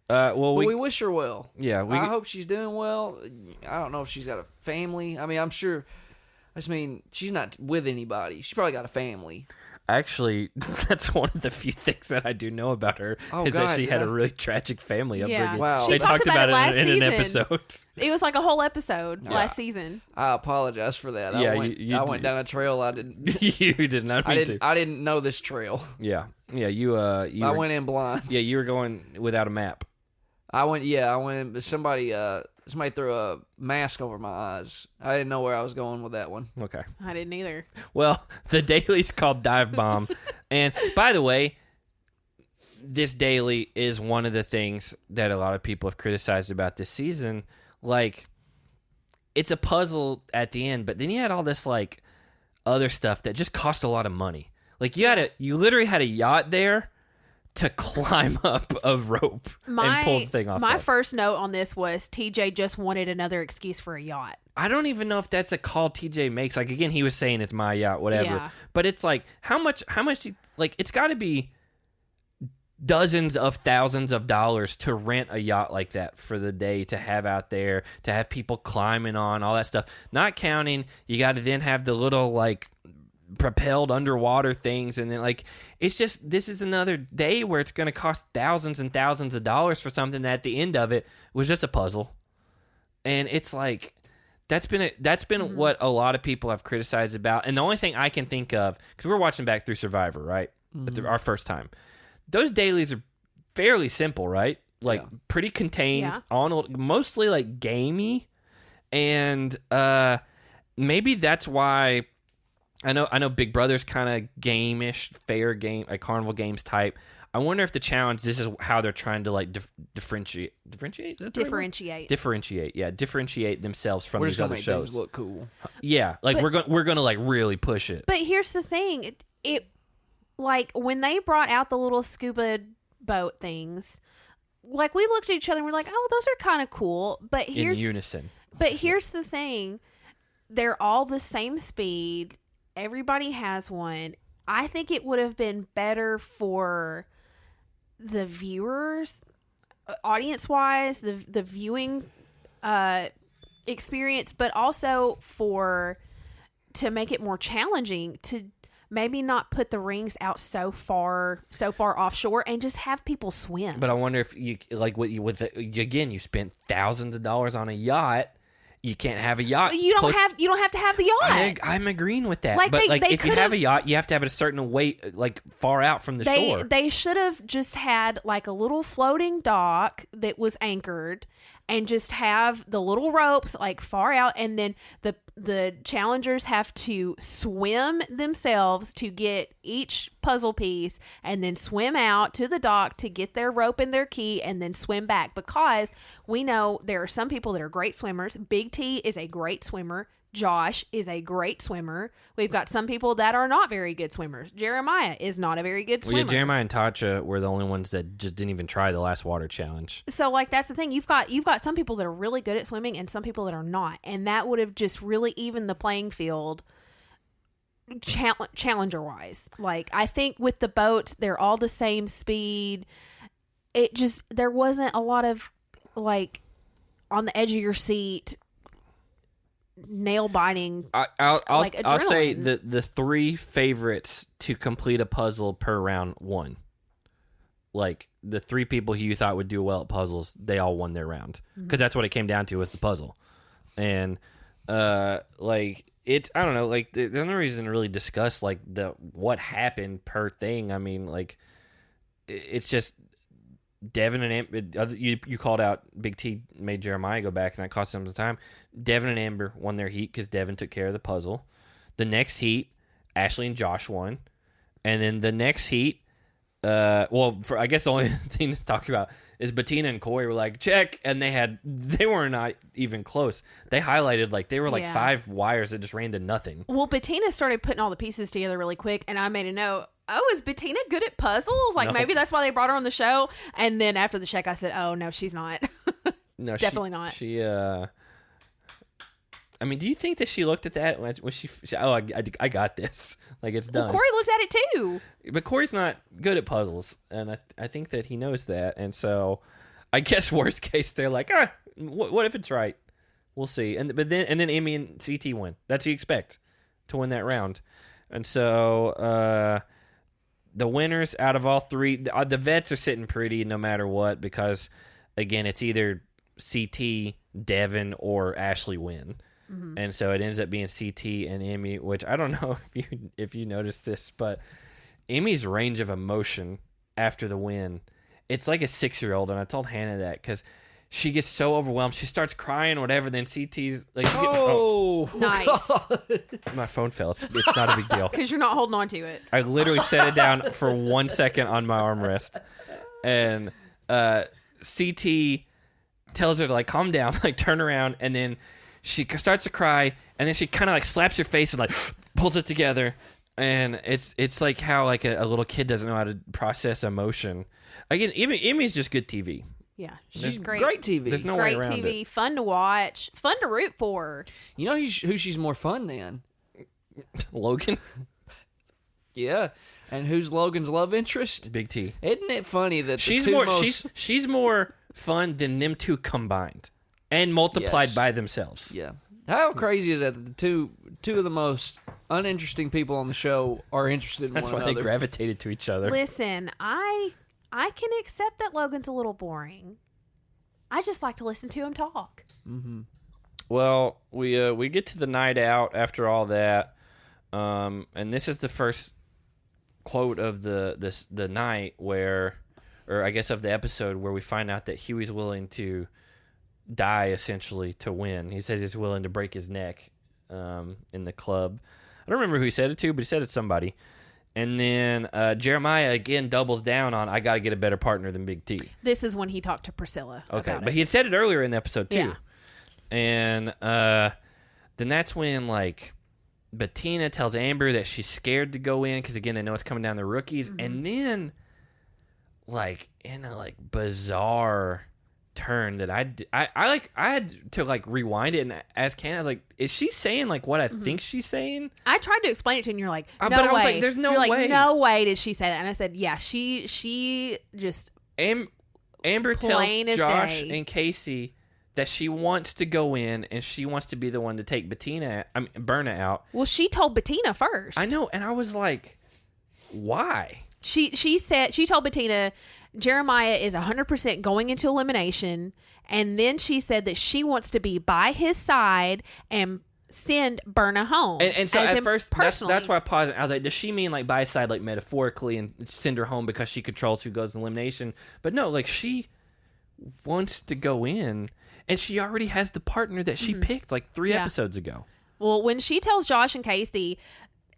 But we wish her well. Yeah, I hope she's doing well. I don't know if she's got a family. I mean, I'm sure. She's not with anybody. She's probably got a family. Actually, that's one of the few things that I do know about her that she had a really tragic family upbringing. Yeah. Wow. They talked about it in an episode. It was like a whole episode last season. I apologize for that. Yeah, I went down a trail I didn't. You did not mean to. I didn't know this trail. Yeah. You I went in blind. Yeah, you were going without a map. I went in. Somebody threw a mask over my eyes. I didn't know where I was going with that one. Okay. I didn't either. Well, the daily's called Dive Bomb. And by the way, this daily is one of the things that a lot of people have criticized about this season. Like, it's a puzzle at the end, but then you had all this, like, other stuff that just cost a lot of money. Like, you literally had a yacht there to climb up a rope and pull the thing off. My first note on this was TJ just wanted another excuse for a yacht. I don't even know if that's a call TJ makes. Like, again, he was saying it's my yacht, whatever. Yeah. But it's like, how much, like, it's got to be dozens of thousands of dollars to rent a yacht like that for the day to have out there, to have people climbing on, all that stuff. Not counting, you got to then have the little, like, propelled underwater things, and then, like, it's just, this is another day where it's going to cost thousands and thousands of dollars for something that at the end of it was just a puzzle. And it's like, that's been what a lot of people have criticized about. And the only thing I can think of, because we're watching back through Survivor, right? Our first time, those dailies are fairly simple, right? Like, pretty contained, mostly like gamey, and maybe that's why. I know Big Brother's kind of game-ish, fair game, like Carnival Games type. I wonder if the challenge, this is how they're trying to, like, differentiate. Differentiate? Differentiate themselves from these other shows. Things look cool. Yeah, like, we're gonna like really push it. But here's the thing, it like when they brought out the little scuba boat things, like we looked at each other and we're like, oh, those are kind of cool. But in unison. But here's the thing. They're all the same speed. Everybody has one. I think it would have been better for the viewers, audience-wise, the viewing experience, but also to make it more challenging, to maybe not put the rings out so far offshore and just have people swim. But I wonder if you again, you spent thousands of dollars on a yacht. You can't have a yacht. You don't have to have the yacht. I'm agreeing with that. Like but they if you have a yacht, you have to have it a certain weight, like far out from the shore. They should have just had like a little floating dock that was anchored, and just have the little ropes like far out, and then the challengers have to swim themselves to get each puzzle piece, and then swim out to the dock to get their rope and their key, and then swim back, because we know there are some people that are great swimmers. Big T is a great swimmer. Josh is a great swimmer. We've got some people that are not very good swimmers. Jeremiah is not a very good swimmer. Well, yeah, Jeremiah and Tasha were the only ones that just didn't even try the last water challenge. So, like, that's the thing. You've got some people that are really good at swimming and some people that are not. And that would have just really evened the playing field challenger-wise. Like, I think with the boats, they're all the same speed. There wasn't a lot of, like, on the edge of your seat, nail biting. I'll say the three favorites to complete a puzzle per round won. Like the three people who you thought would do well at puzzles, they all won their round, because that's what it came down to, was the puzzle. And like it's, I don't know, like there's no reason to really discuss like what happened per thing. I mean, like it's just Devin and Amber. You called out Big T made Jeremiah go back, and that cost them some time. Devin and Amber won their heat because Devin took care of the puzzle. The next heat, Ashley and Josh won, and then the next heat, I guess the only thing to talk about is Bettina and Corey were like check, and they were not even close. They highlighted like they were like 5 wires that just ran to nothing. Well, Bettina started putting all the pieces together really quick, and I made a note. Oh, is Bettina good at puzzles? Like, maybe that's why they brought her on the show. And then after the check, I said, oh, no, she's not. No, definitely not. I mean, do you think that she looked at that? Was she I got this. Like, it's done. Well, Corey looked at it, too. But Corey's not good at puzzles. And I think that he knows that. And so, I guess worst case, they're like, what if it's right? We'll see. And then Amy and CT win. That's what you expect to win that round. And so, the winners out of all three, the vets are sitting pretty no matter what, because, again, it's either CT, Devin, or Ashley win. Mm-hmm. And so it ends up being CT and Emmy, which I don't know if you noticed this, but Emmy's range of emotion after the win, it's like a 6-year-old, and I told Hannah that because she gets so overwhelmed. She starts crying or whatever, then CT's like... Nice. My phone fell. It's not a big deal. Because you're not holding on to it. I literally set it down for 1 second on my armrest. And CT tells her to, like, calm down, like, turn around, and then she starts to cry, and then she kind of, like, slaps her face and, like, pulls it together. And it's like how, like, a little kid doesn't know how to process emotion. Again, Emmy's just good TV. Yeah, she's great. Great TV. There's no great way around TV, it. fun to watch, fun to root for. You know who she's more fun than? Logan? Yeah. And who's Logan's love interest? Big T. Isn't it funny that she's more fun than them two combined and multiplied by themselves. Yeah. How crazy is that the two of the most uninteresting people on the show are interested in That's one another? That's why they gravitated to each other. Listen, I can accept that Logan's a little boring. I just like to listen to him talk. Mm-hmm. Well, we get to the night out after all that, and this is the first quote of the night where, or I guess of the episode, where we find out that Huey's willing to die essentially to win. He says he's willing to break his neck in the club. I don't remember who he said it to, but he said it to somebody. And then Jeremiah again doubles down on, I got to get a better partner than Big T. This is when he talked to Priscilla. Okay, about but it. he had said it earlier in the episode too. Yeah. And then that's when, like, Bettina tells Amber that she's scared to go in because, again, they know it's coming down the rookies. Mm-hmm. And then, like in a like bizarre turn that I had to like rewind it and ask Ken. I was like, is she saying like what I think she's saying? I tried to explain it to you and you're like, no but way. I was like, there's no You're way. Like, no way did she say that. And I said, yeah, she just Amber tells plain as Josh day. and Casey that she wants to go in and she wants to be the one to take Berna out. Well, she told Bettina first. I know, and I was like, why? She told Bettina Jeremiah is 100% going into elimination, and then she said that she wants to be by his side and send Berna home. And so at first, personally. that's why I paused. I was like, does she mean like by his side, like metaphorically, and send her home because she controls who goes in elimination? But no, like she wants to go in, and she already has the partner that she picked like 3 episodes ago. Well, when she tells Josh and Casey,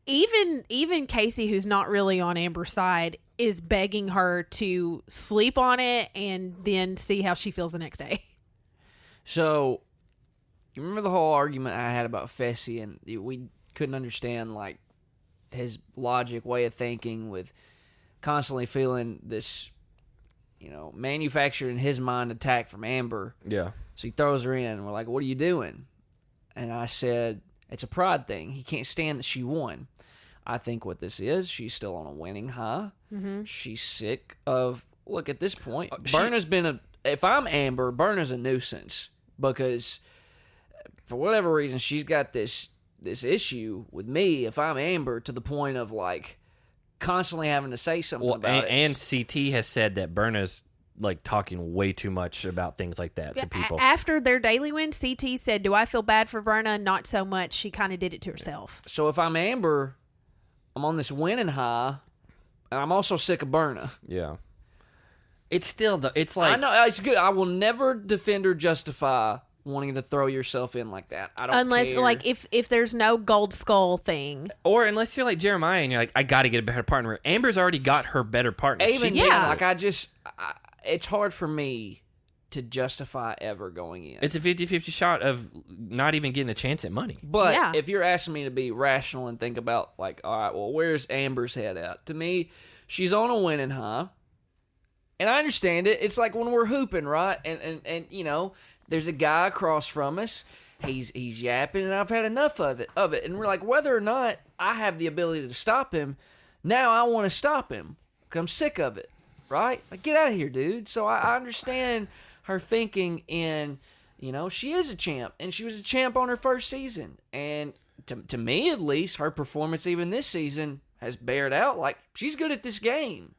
even Casey, who's not really on Amber's side, is begging her to sleep on it and then see how she feels the next day. So, you remember the whole argument I had about Fessy, and we couldn't understand like his logic, way of thinking, with constantly feeling this, manufactured in his mind attack from Amber. Yeah. So he throws her in, and we're like, what are you doing? And I said, it's a pride thing. He can't stand that she won. I think what this is, she's still on a winning high. Mm-hmm. She's sick of, look, at this point, Berna's been if I'm Amber, Berna's a nuisance, because for whatever reason, she's got this issue with me, if I'm Amber, to the point of like constantly having to say something about it. And CT has said that Berna's like talking way too much about things like that to people. After their daily win, CT said, do I feel bad for Berna? Not so much. She kind of did it to herself. So if I'm Amber, I'm on this winning high, and I'm also sick of Berna. Yeah. It's still, it's like... I know, it's good. I will never defend or justify wanting to throw yourself in like that. I don't Unless, care. like, if there's no gold skull thing. Or unless you're like Jeremiah and you're like, I got to get a better partner. Amber's already got her better partner. Even Yeah. like it's hard for me to justify ever going in. It's a 50-50 shot of not even getting a chance at money. But Yeah. if you're asking me to be rational and think about, like, all right, well, where's Amber's head at? To me, she's on a winning high. And I understand it. It's like when we're hooping, right? And there's a guy across from us. He's yapping, and I've had enough of it. And we're like, whether or not I have the ability to stop him, now I want to stop him because I'm sick of it, right? Like, get out of here, dude. So I understand her thinking in, she is a champ, and she was a champ on her first season. And to me, at least, her performance even this season has bared out like she's good at this game.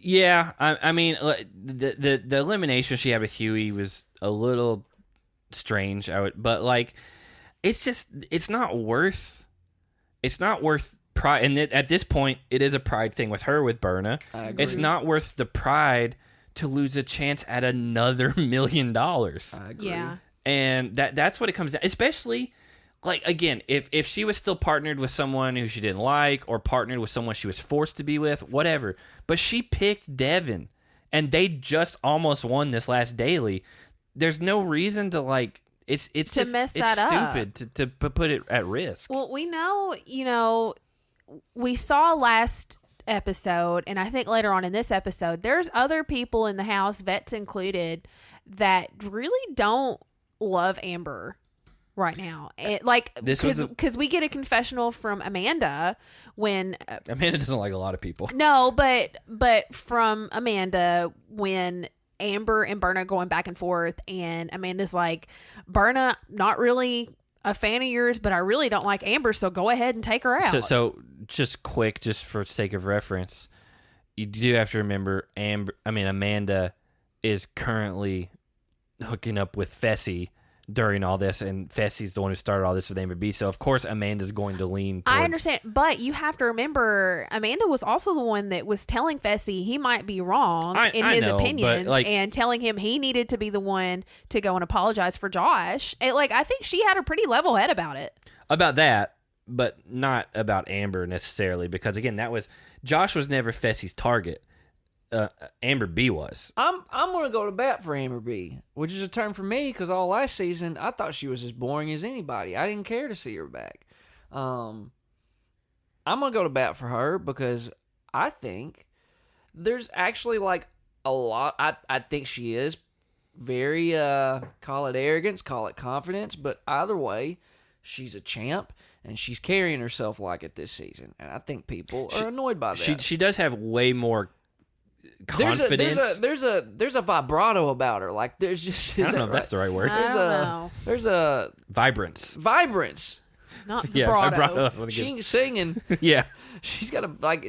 Yeah, I mean, the elimination she had with Huey was a little strange. But like, it's not worth pride. And at this point, it is a pride thing with her with Berna. I agree. It's not worth the pride to lose a chance at another $1 million. I agree. Yeah. And that's what it comes down. Especially, like, again, if she was still partnered with someone who she didn't like, or partnered with someone she was forced to be with, whatever. But she picked Devin, and they just almost won this last daily. There's no reason to like. It's To just mess it's that up. stupid to put it at risk. Well, we know, we saw last episode, and I think later on in this episode, there's other people in the house, vets included, that really don't love Amber right now. Because we get a confessional from Amanda when Amanda doesn't like a lot of people. no, but from Amanda when Amber and Berna going back and forth, and Amanda's like, Berna, not really a fan of yours, but I really don't like Amber, so go ahead and take her out. So just quick, just for sake of reference, you do have to remember Amanda is currently hooking up with Fessy during all this, and Fessy's the one who started all this with Amber B. So of course Amanda's going to lean towards... I understand, but you have to remember Amanda was also the one that was telling Fessy he might be wrong in his opinions, and telling him he needed to be the one to go and apologize for Josh. I think she had a pretty level head about it. About that, but not about Amber necessarily, because again, Josh was never Fessy's target. Amber B was. I'm gonna go to bat for Amber B, which is a term for me because all last season I thought she was as boring as anybody. I didn't care to see her back. I'm gonna go to bat for her because I think there's actually like a lot. I think she is very call it arrogance, call it confidence, but either way, she's a champ and she's carrying herself like it this season, and I think people are annoyed by that. She does have way more confidence. There's a vibrato about her. Like there's just I don't know if that's the right word. There's a Vibrance. Not vibrato. Vibrato. She's singing. Yeah. She's got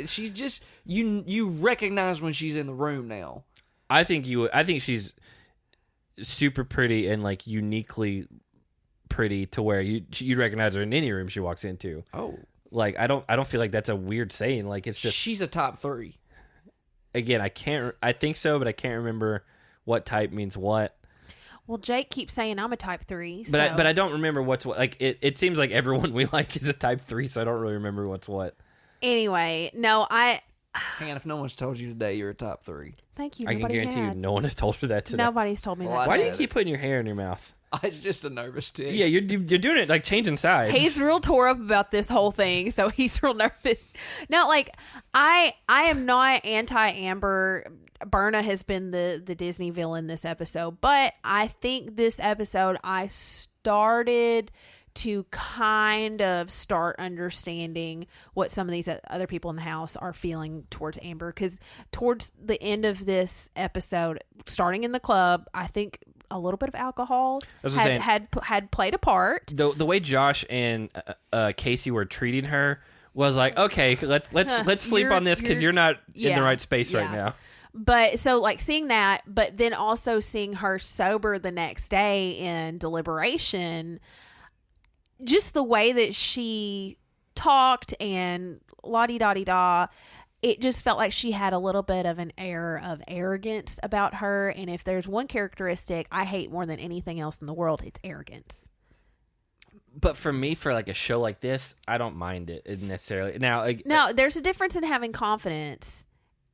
she's just you recognize when she's in the room now. I think she's super pretty and like uniquely pretty to where you'd recognize her in any room she walks into. Oh. Like I don't feel like that's a weird saying. Like it's just she's a top 3. Again, I think so, but I can't remember what type means what. Well, Jake keeps saying I'm a type 3. But I don't remember what's what. Like it seems like everyone we like is a type 3, so I don't really remember what's what. Anyway, no, Hang on, if no one's told you today you're a top 3. Thank you. I can guarantee you no one has told her that today. Nobody's told me that. Why do you keep putting your hair in your mouth? It's just a nervous tick. Yeah, you're doing it like changing sides. He's real tore up about this whole thing, so he's real nervous. No, like I am not anti-Amber. Berna has been the Disney villain this episode, but I think this episode I started to kind of start understanding what some of these other people in the house are feeling towards Amber, because towards the end of this episode, starting in the club, I think a little bit of alcohol had played a part. The way Josh and Casey were treating her was like, okay, let's sleep on this because you're not in the right space right now. But so like seeing that, but then also seeing her sober the next day in deliberation, just the way that she talked and la-di-da-di-da, it just felt like she had a little bit of an air of arrogance about her. And if there's one characteristic I hate more than anything else in the world, it's arrogance. But for me, for like a show like this, I don't mind it necessarily. Now, no, there's a difference in having confidence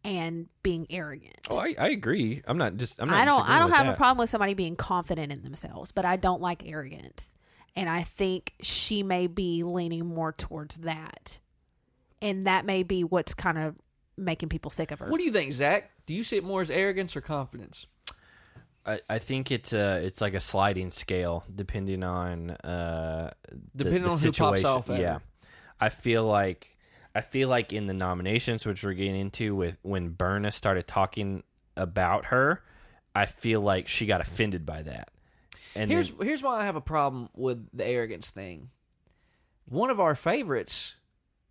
and being arrogant. Oh, I agree. I don't have a problem with somebody being confident in themselves, but I don't like arrogance. And I think she may be leaning more towards that. And that may be what's kind of making people sick of her. What do you think, Zach? Do you see it more as arrogance or confidence? I think it's like a sliding scale depending on the who situation. pops off at her. I feel like in the nominations, which we're getting into with when Berna started talking about her, I feel like she got offended by that. And here's why I have a problem with the arrogance thing. One of our favorites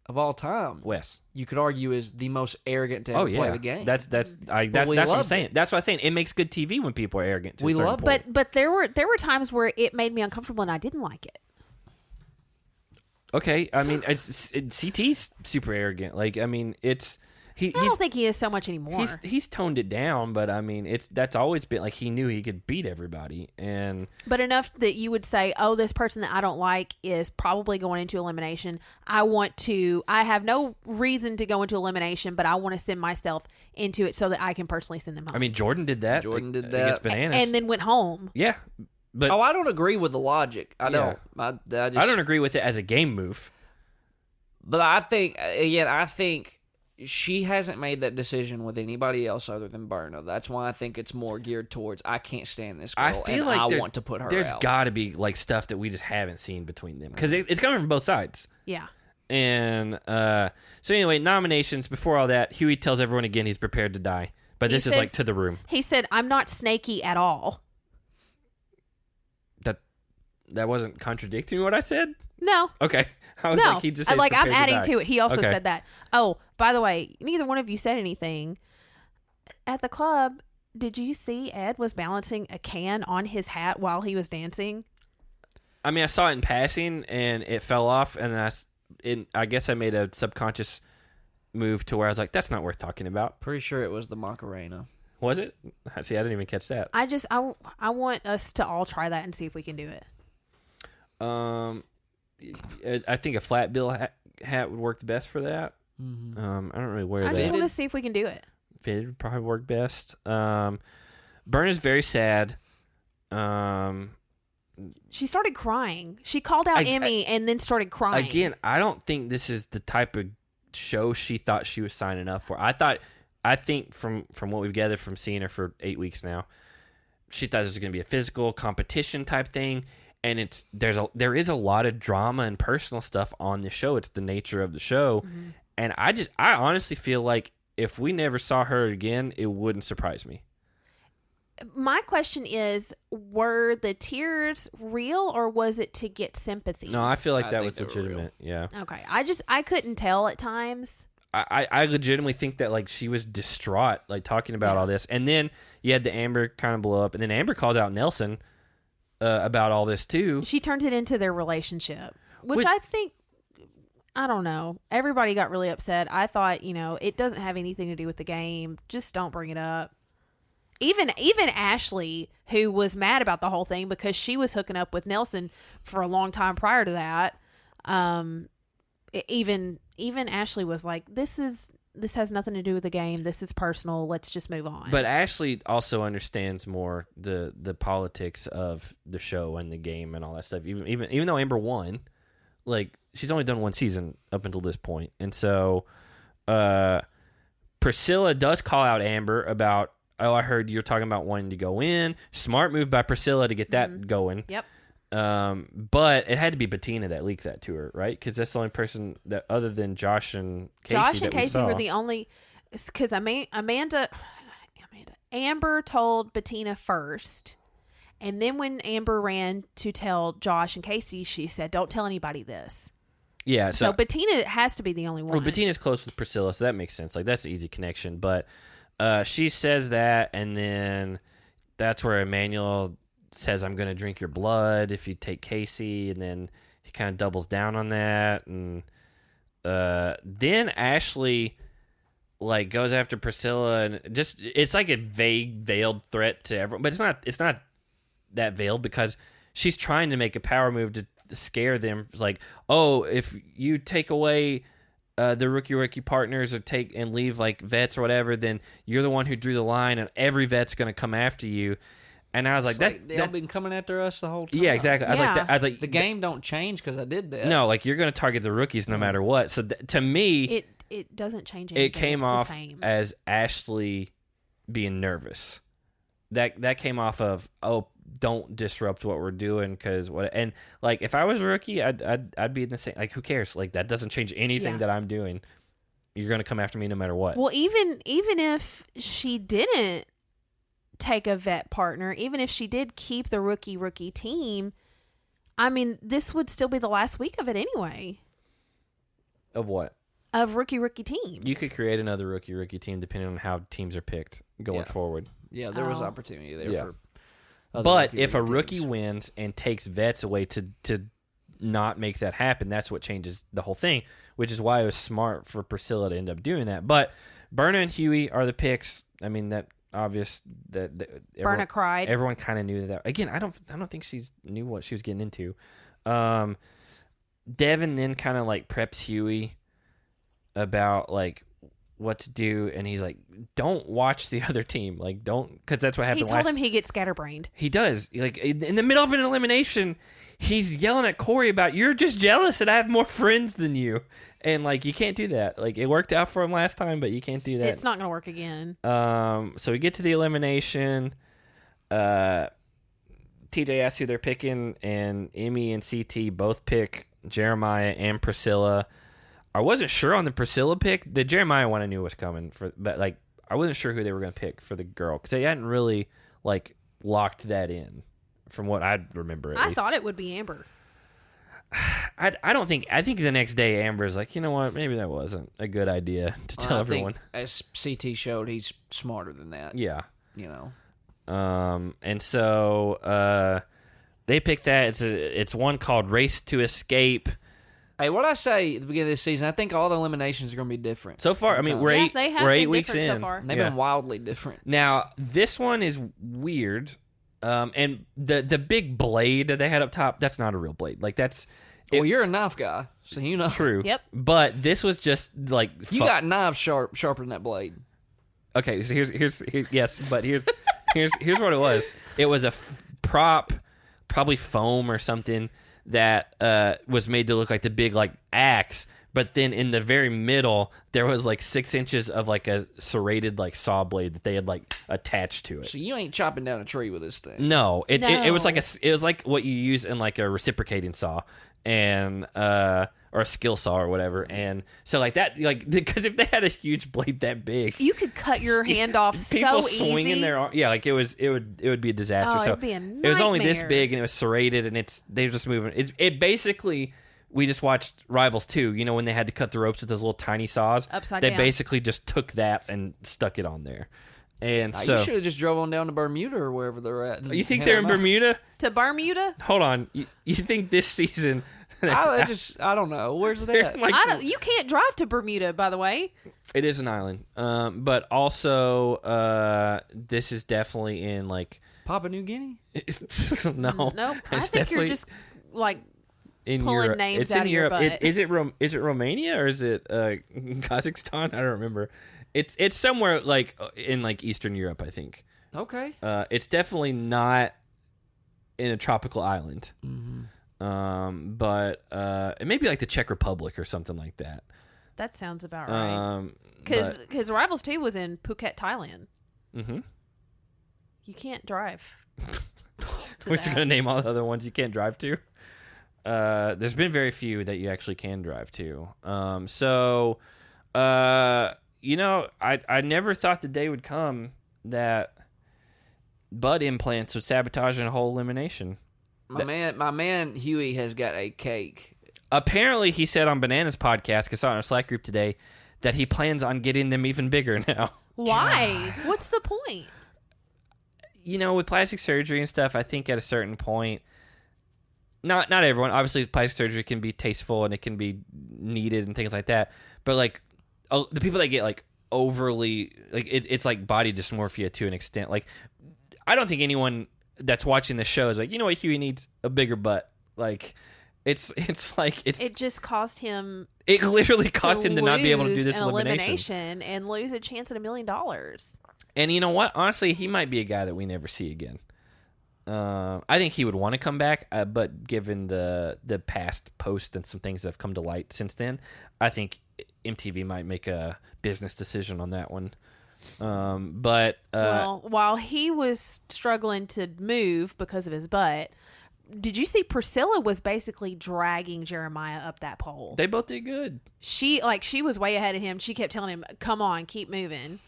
of all time, Wes, you could argue, is the most arrogant to ever play the game. That's what I'm saying. That's what I'm saying. It makes good TV when people are arrogant. We love it. But there were times where it made me uncomfortable and I didn't like it. Okay, I mean, CT's super arrogant. Like, I mean, I don't think he is so much anymore. He's toned it down, but I mean, that's always been like he knew he could beat everybody, but enough that you would say, "Oh, this person that I don't like is probably going into elimination. I have no reason to go into elimination, but I want to send myself into it so that I can personally send them home." I mean, Jordyn did that. Against Bananas, and then went home. Yeah, but I don't agree with the logic. I don't. I don't agree with it as a game move. But I think she hasn't made that decision with anybody else other than Berna. That's why I think it's more geared towards I can't stand this girl. I feel like I want to put her out. There's got to be like stuff that we just haven't seen between them because it's coming from both sides. Yeah. And so anyway, nominations. Before all that, Huey tells everyone again he's prepared to die, but this is like to the room. He said, "I'm not snaky at all." That wasn't contradicting what I said? No. Okay. I was like, he just says like I'm adding to it. He also said that. Oh, by the way, neither one of you said anything. At the club, did you see Ed was balancing a can on his hat while he was dancing? I mean, I saw it in passing and it fell off, and I guess I made a subconscious move to where I was like, that's not worth talking about. Pretty sure it was the Macarena. Was it? See, I didn't even catch that. I want us to all try that and see if we can do it. I think a flat bill hat would work the best for that. Mm-hmm. I don't really wear that. I just want to see if we can do it. Fitted would probably work best. Burn is very sad. She started crying. She called out Emmy and then started crying. Again, I don't think this is the type of show she thought she was signing up for. I I think from what we've gathered from seeing her for 8 weeks now, she thought this was going to be a physical competition type thing, and there is a lot of drama and personal stuff on the show. It's the nature of the show, and I honestly feel like if we never saw her again, it wouldn't surprise me. My question is, were the tears real or was it to get sympathy? No, I feel like I that think was they were legitimate. Yeah. Okay. I couldn't tell at times. I legitimately think that like she was distraught, like talking about all this, and then you had the Amber kind of blow up, and then Amber calls out Nelson about all this too. She turns it into their relationship, which I think, I don't know. Everybody got really upset. I thought, it doesn't have anything to do with the game. Just don't bring it up. Even Ashley, who was mad about the whole thing because she was hooking up with Nelson for a long time prior to that, even Ashley was like, "This has nothing to do with the game. This is personal. Let's just move on." But Ashley also understands more the politics of the show and the game and all that stuff. Even though Amber won, like she's only done one season up until this point, and so Priscilla does call out Amber about. Oh, I heard you're talking about wanting to go in. Smart move by Priscilla to get that going. Yep. But it had to be Bettina that leaked that to her, right? Because that's the only person that, other than Josh and Casey, were the only. Because Amber told Bettina first, and then when Amber ran to tell Josh and Casey, she said, "Don't tell anybody this." Yeah. So Bettina has to be the only one. Well, Bettina's close with Priscilla, so that makes sense. Like that's the easy connection, but. She says that, and then that's where Emmanuel says, "I'm going to drink your blood if you take Casey," and then he kind of doubles down on that, and then Ashley like goes after Priscilla, and just it's like a vague, veiled threat to everyone, but it's not that veiled because she's trying to make a power move to scare them. It's like, oh, if you take away. The rookie partners or take and leave like vets or whatever, then you're the one who drew the line, and every vet's gonna come after you. And I was like, they've been coming after us the whole time. Yeah, exactly. I was like, the game don't change because I did that. No, like you're gonna target the rookies no matter what. So to me, it doesn't change anything. It came it's off the same. as Ashley being nervous. That came off of don't disrupt what we're doing because what and like if I was a rookie I'd be in the same, like who cares, like that doesn't change anything that I'm doing. You're gonna come after me no matter what. Well, even if she didn't take a vet partner, even if she did keep the rookie team, I mean this would still be the last week of it anyway. Of what? Of rookie teams. You could create another rookie team depending on how teams are picked going forward. Yeah, there was opportunity there for. But if a rookie wins and takes vets away to not make that happen, that's what changes the whole thing, which is why it was smart for Priscilla to end up doing that. But Berna and Huey are the picks. I mean, that obvious that Berna cried. Everyone kind of knew that. Again, I don't think she knew what she was getting into. Devin then kind of like preps Huey about like what to do, and he's like, don't watch the other team, like don't, because that's what happened. He told him he gets scatterbrained. He does, like in the middle of an elimination he's yelling at Corey about, you're just jealous and I have more friends than you, and like you can't do that. Like it worked out for him last time, but you can't do that. It's not gonna work again. So we get to the elimination. TJ asks who they're picking, and Emmy and CT both pick Jeremiah and Priscilla. I wasn't sure on the Priscilla pick. The Jeremiah one I knew was coming, but like I wasn't sure who they were going to pick for the girl because they hadn't really like locked that in, from what I remember. At least. Thought it would be Amber. I don't think. I think the next day Amber's like, you know what? Maybe that wasn't a good idea to tell everyone. As CT showed, he's smarter than that. Yeah, you know. And so they picked that. It's one called Race to Escape. Hey, what I say at the beginning of this season, I think all the eliminations are going to be different. So far, I mean, we're 8 weeks in. So far. They've been wildly different. Now, this one is weird. And the big blade that they had up top, that's not a real blade. Like that's. Well, you're a knife guy, so you know. True. Yep. But this was just like you got knives sharper than that blade. Okay, so here's yes, but here's what it was. It was a prop, probably foam or something, that was made to look like the big like axe, but then in the very middle there was like 6 inches of like a serrated like saw blade that they had like attached to it. So you ain't chopping down a tree with this thing. No, it was like it was like what you use in like a reciprocating saw, and or a skill saw or whatever. And so like that, like, because if they had a huge blade that big, you could cut your hand off people so swinging easy. their arm. Yeah, like it would be a disaster. Oh, so it'd be a it was only this nightmare. big, and it was serrated, and they're just moving. It basically. We just watched Rivals 2, you know, when they had to cut the ropes with those little tiny saws. Upside they down. basically just took that and stuck it on there. And so you should have just drove on down to Bermuda or wherever they're at. you think they're in Bermuda? To Bermuda? Hold on. You think this season I don't know. Where's it at? like, You can't drive to Bermuda, by the way. it is an island. But also this is definitely in like Papua New Guinea? no. Nope. I It's think you're definitely just like in pulling Europe. names It's out in of your Europe. butt. Is it Romania or is it Kazakhstan? I don't remember. It's somewhere like in like Eastern Europe, I think. Okay. It's definitely not in a tropical island. Mm-hmm. But it may be like the Czech Republic or something like that. that sounds about right. But- Because Rivals 2 was in Phuket, Thailand. Mhm. You can't drive. We're just gonna name all the other ones you can't drive to. There's been very few that you actually can drive to. You know, I never thought the day would come that butt implants would sabotage a whole elimination. My man Huey has got a cake. Apparently, he said on Banana's podcast, I saw it in our Slack group today, that he plans on getting them even bigger now. Why? What's the point? You know, with plastic surgery and stuff, I think at a certain point, not everyone. Obviously, plastic surgery can be tasteful and it can be needed and things like that. But like, the people that get like overly like it's like body dysmorphia to an extent. Like, I don't think anyone that's watching the show is like, you know what, Huey needs a bigger butt. Like, it just cost him. It literally cost him to not be able to do this an elimination and lose a chance at $1 million. And you know what? Honestly, he might be a guy that we never see again. I think he would want to come back, but given the past posts and some things that have come to light since then, I think MTV might make a business decision on that one. Well, while he was struggling to move because of his butt, did you see Priscilla was basically dragging Jeremiah up that pole? They both did good. She was way ahead of him. She kept telling him, "Come on, keep moving."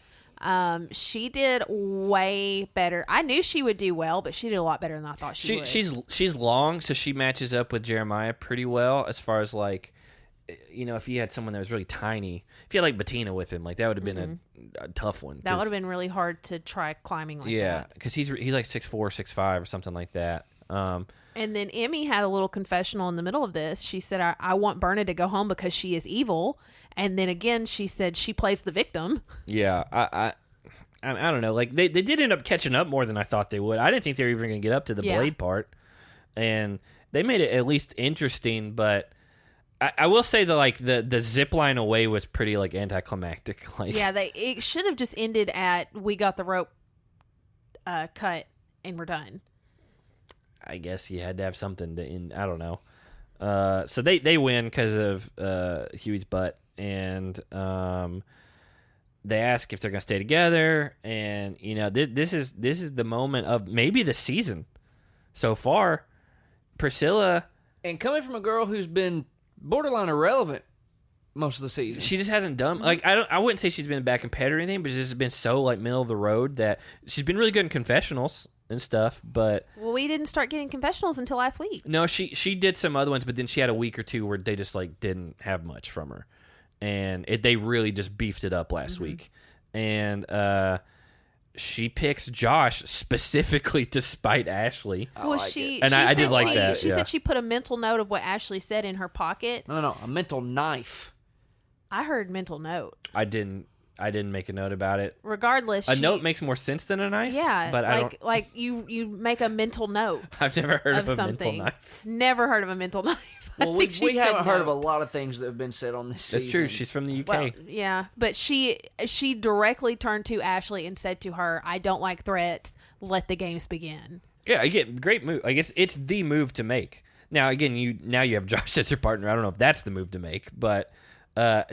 She did way better. I knew she would do well, but she did a lot better than I thought she would. She's long, so she matches up with Jeremiah pretty well as far as like, you know, if you had someone that was really tiny, if you had like Bettina with him, like that would have been a tough one. That would have been really hard to try climbing like that. Yeah, because he's like 6'4", 6'5", or something like that. And then Emmy had a little confessional in the middle of this. She said, I want Berna to go home because she is evil. And then again, she said she plays the victim. Yeah, I don't know. Like they did end up catching up more than I thought they would. I didn't think they were even going to get up to the blade part, and they made it at least interesting. But I will say that like the zip line away was pretty like anticlimactic. Like, yeah, it should have just ended at we got the rope cut and we're done. I guess you had to have something to end. I don't know. So they win because of Huey's butt, and they ask if they're gonna stay together. And you know, this is the moment of maybe the season so far. Priscilla, and coming from a girl who's been borderline irrelevant most of the season, she just hasn't done like I wouldn't say she's been a bad competitor or anything, but she's just been so like middle of the road that she's been really good in confessionals and stuff. But we didn't start getting confessionals until last week. No, she did some other ones, but then she had a week or two where they just like didn't have much from her, and they really just beefed it up last week. And she picks Josh specifically to spite Ashley. I did like that. She said she put a mental note of what Ashley said in her pocket. No, a mental knife. I heard mental note. I didn't make a note about it. Regardless, a note makes more sense than a knife. Yeah, but like you make a mental note. I've never heard of a something. mental knife. Never heard of a mental knife. Well, we haven't heard of a lot of things that have been said on this season. That's true. She's from the UK. Well, yeah, but she directly turned to Ashley and said to her, "I don't like threats. Let the games begin." Yeah, again, great move. I guess it's the move to make. Now, again, you have Josh as your partner. I don't know if that's the move to make, but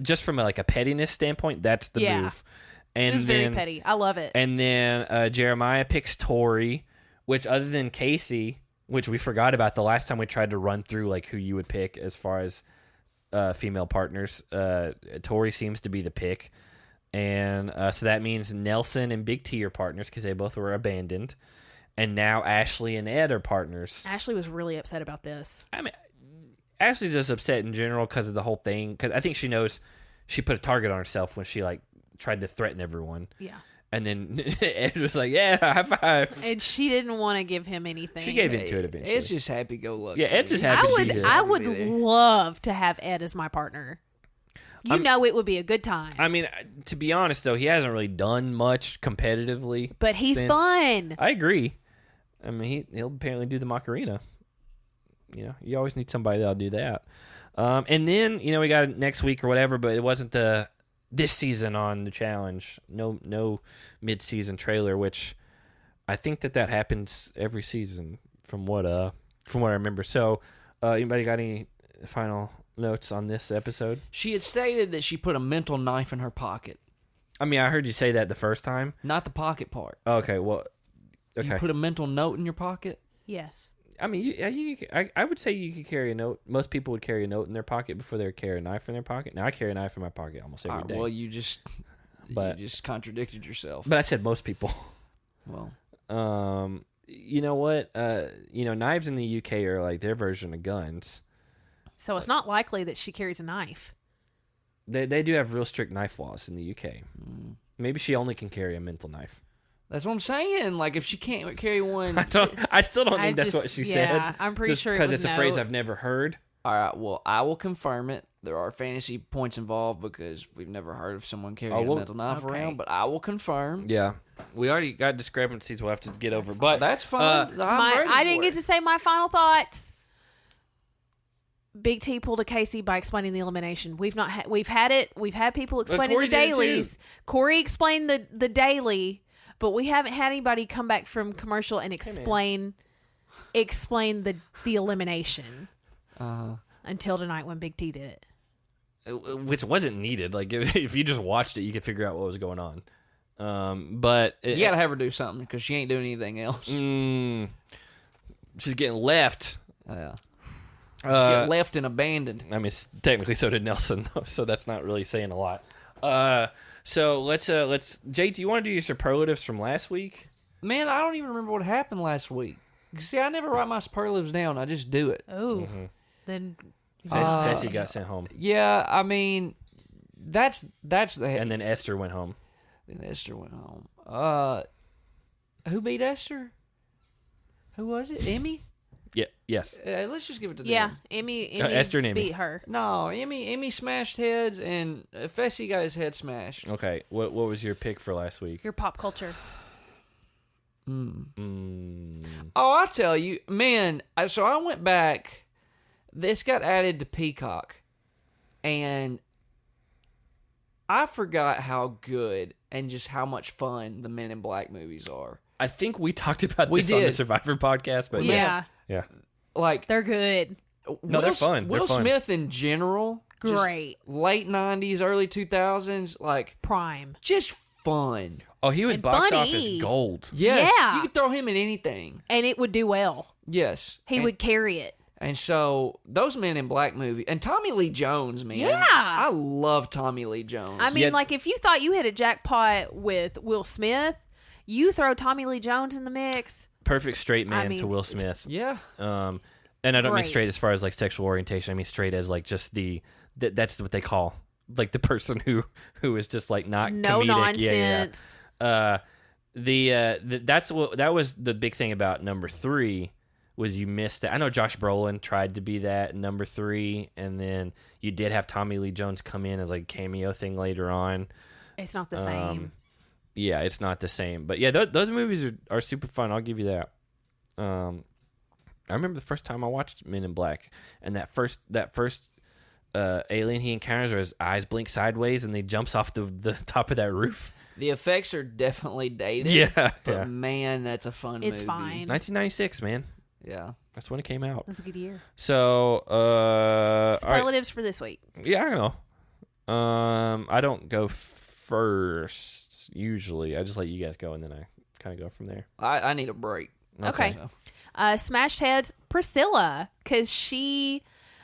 just from a pettiness standpoint, that's the move. And it was very petty. I love it. And then Jeremiah picks Tori, which other than Casey, which we forgot about the last time we tried to run through who you would pick as far as female partners, Tori seems to be the pick. And so that means Nelson and Big T are partners because they both were abandoned. And now Ashley and Ed are partners. Ashley was really upset about this. I mean, Ashley's just upset in general because of the whole thing. Because I think she knows she put a target on herself when she tried to threaten everyone. Yeah. And then Ed was like, "Yeah, high five." And she didn't want to give him anything. She gave into it eventually. Ed's just happy-go-lucky. Yeah, Ed's just happy to be here. I would love to have Ed as my partner. You know it would be a good time. I mean, to be honest, though, he hasn't really done much competitively. But he's fun. I agree. I mean, he'll apparently do the Macarena. You always need somebody that'll do that. And then, we got it next week or whatever, but it wasn't this season on the challenge. No mid-season trailer, which I think that happens every season from what I remember. So, anybody got any final notes on this episode? She had stated that she put a mental knife in her pocket. I mean, I heard you say that the first time. Not the pocket part. Okay, well, okay. You put a mental note in your pocket? Yes. I mean, I would say you could carry a note. Most people would carry a note in their pocket before they would carry a knife in their pocket. Now I carry a knife in my pocket almost every day. Well, you just contradicted yourself. But I said most people. Well, you know what? Knives in the UK are their version of guns. So it's not likely that she carries a knife. They do have real strict knife laws in the UK. Maybe she only can carry a mental knife. That's what I'm saying. If she can't carry one, I still don't think that's what she said. Yeah, I'm pretty sure because it's a phrase I've never heard. All right. Well, I will confirm it. There are fantasy points involved because we've never heard of someone carrying a mental knife around. But I will confirm. Yeah, we already got discrepancies. We'll have to get over. But that's fine. I didn't get to say my final thoughts. Big T pulled a Casey by explaining the elimination. We've had it. We've had people explaining the dailies. Corey explained the daily. But we haven't had anybody come back from commercial and explain the elimination until tonight when Big T did it, which wasn't needed. If you just watched it, you could figure out what was going on. But you gotta have her do something because she ain't doing anything else. She's getting left. Yeah, getting left and abandoned. I mean, technically, so did Nelson, though. So that's not really saying a lot. So let's Jay, do you want to do your superlatives from last week? Man, I don't even remember what happened last week. See, I never write my superlatives down. I just do it. Oh, then Fessy got sent home. Yeah, I mean, that's the. And then Esther went home. Then Esther went home. Who beat Esther? Who was it? Emmy? Yeah. Yes. Let's just give it to them. Yeah, Emmy Esther and Emmy beat her. No, Emmy smashed heads, and Fessy got his head smashed. Okay. What was your pick for last week? Your pop culture. Oh, I'll tell you, man. So I went back. This got added to Peacock, and I forgot how good and just how much fun the Men in Black movies are. I think we talked about this on the Survivor podcast, but yeah. They're good. No, they're fun. Will Smith in general, great. Late 90s, early 2000s, prime. Just fun. Oh, he was and box funny. office gold. Yes, yeah. You could throw him in anything, and it would do well. Yes, he would carry it. And so those Men in Black movies, and Tommy Lee Jones, man. Yeah. I love Tommy Lee Jones. I mean, if you thought you hit a jackpot with Will Smith, you throw Tommy Lee Jones in the mix. Perfect straight man to Will Smith. Yeah. And I don't mean straight as far as sexual orientation. I mean straight as just that's what they call the person who is just not no comedic. nonsense. Yeah. That was the big thing about number 3 was you missed that. I know Josh Brolin tried to be that in number 3, and then you did have Tommy Lee Jones come in as a cameo thing later on. It's not the same. Yeah, it's not the same. But yeah, those movies are super fun. I'll give you that. I remember the first time I watched Men in Black, and that first alien he encounters where his eyes blink sideways and he jumps off the top of that roof. The effects are definitely dated. Yeah. But man, that's a fun movie. It's fine. 1996, man. Yeah. That's when it came out. That's a good year. So, superlatives for this week. Yeah, I don't know. I don't go first usually. I just let you guys go, and then I kind of go from there. I need a break. Okay. Smashed heads, Priscilla, because she,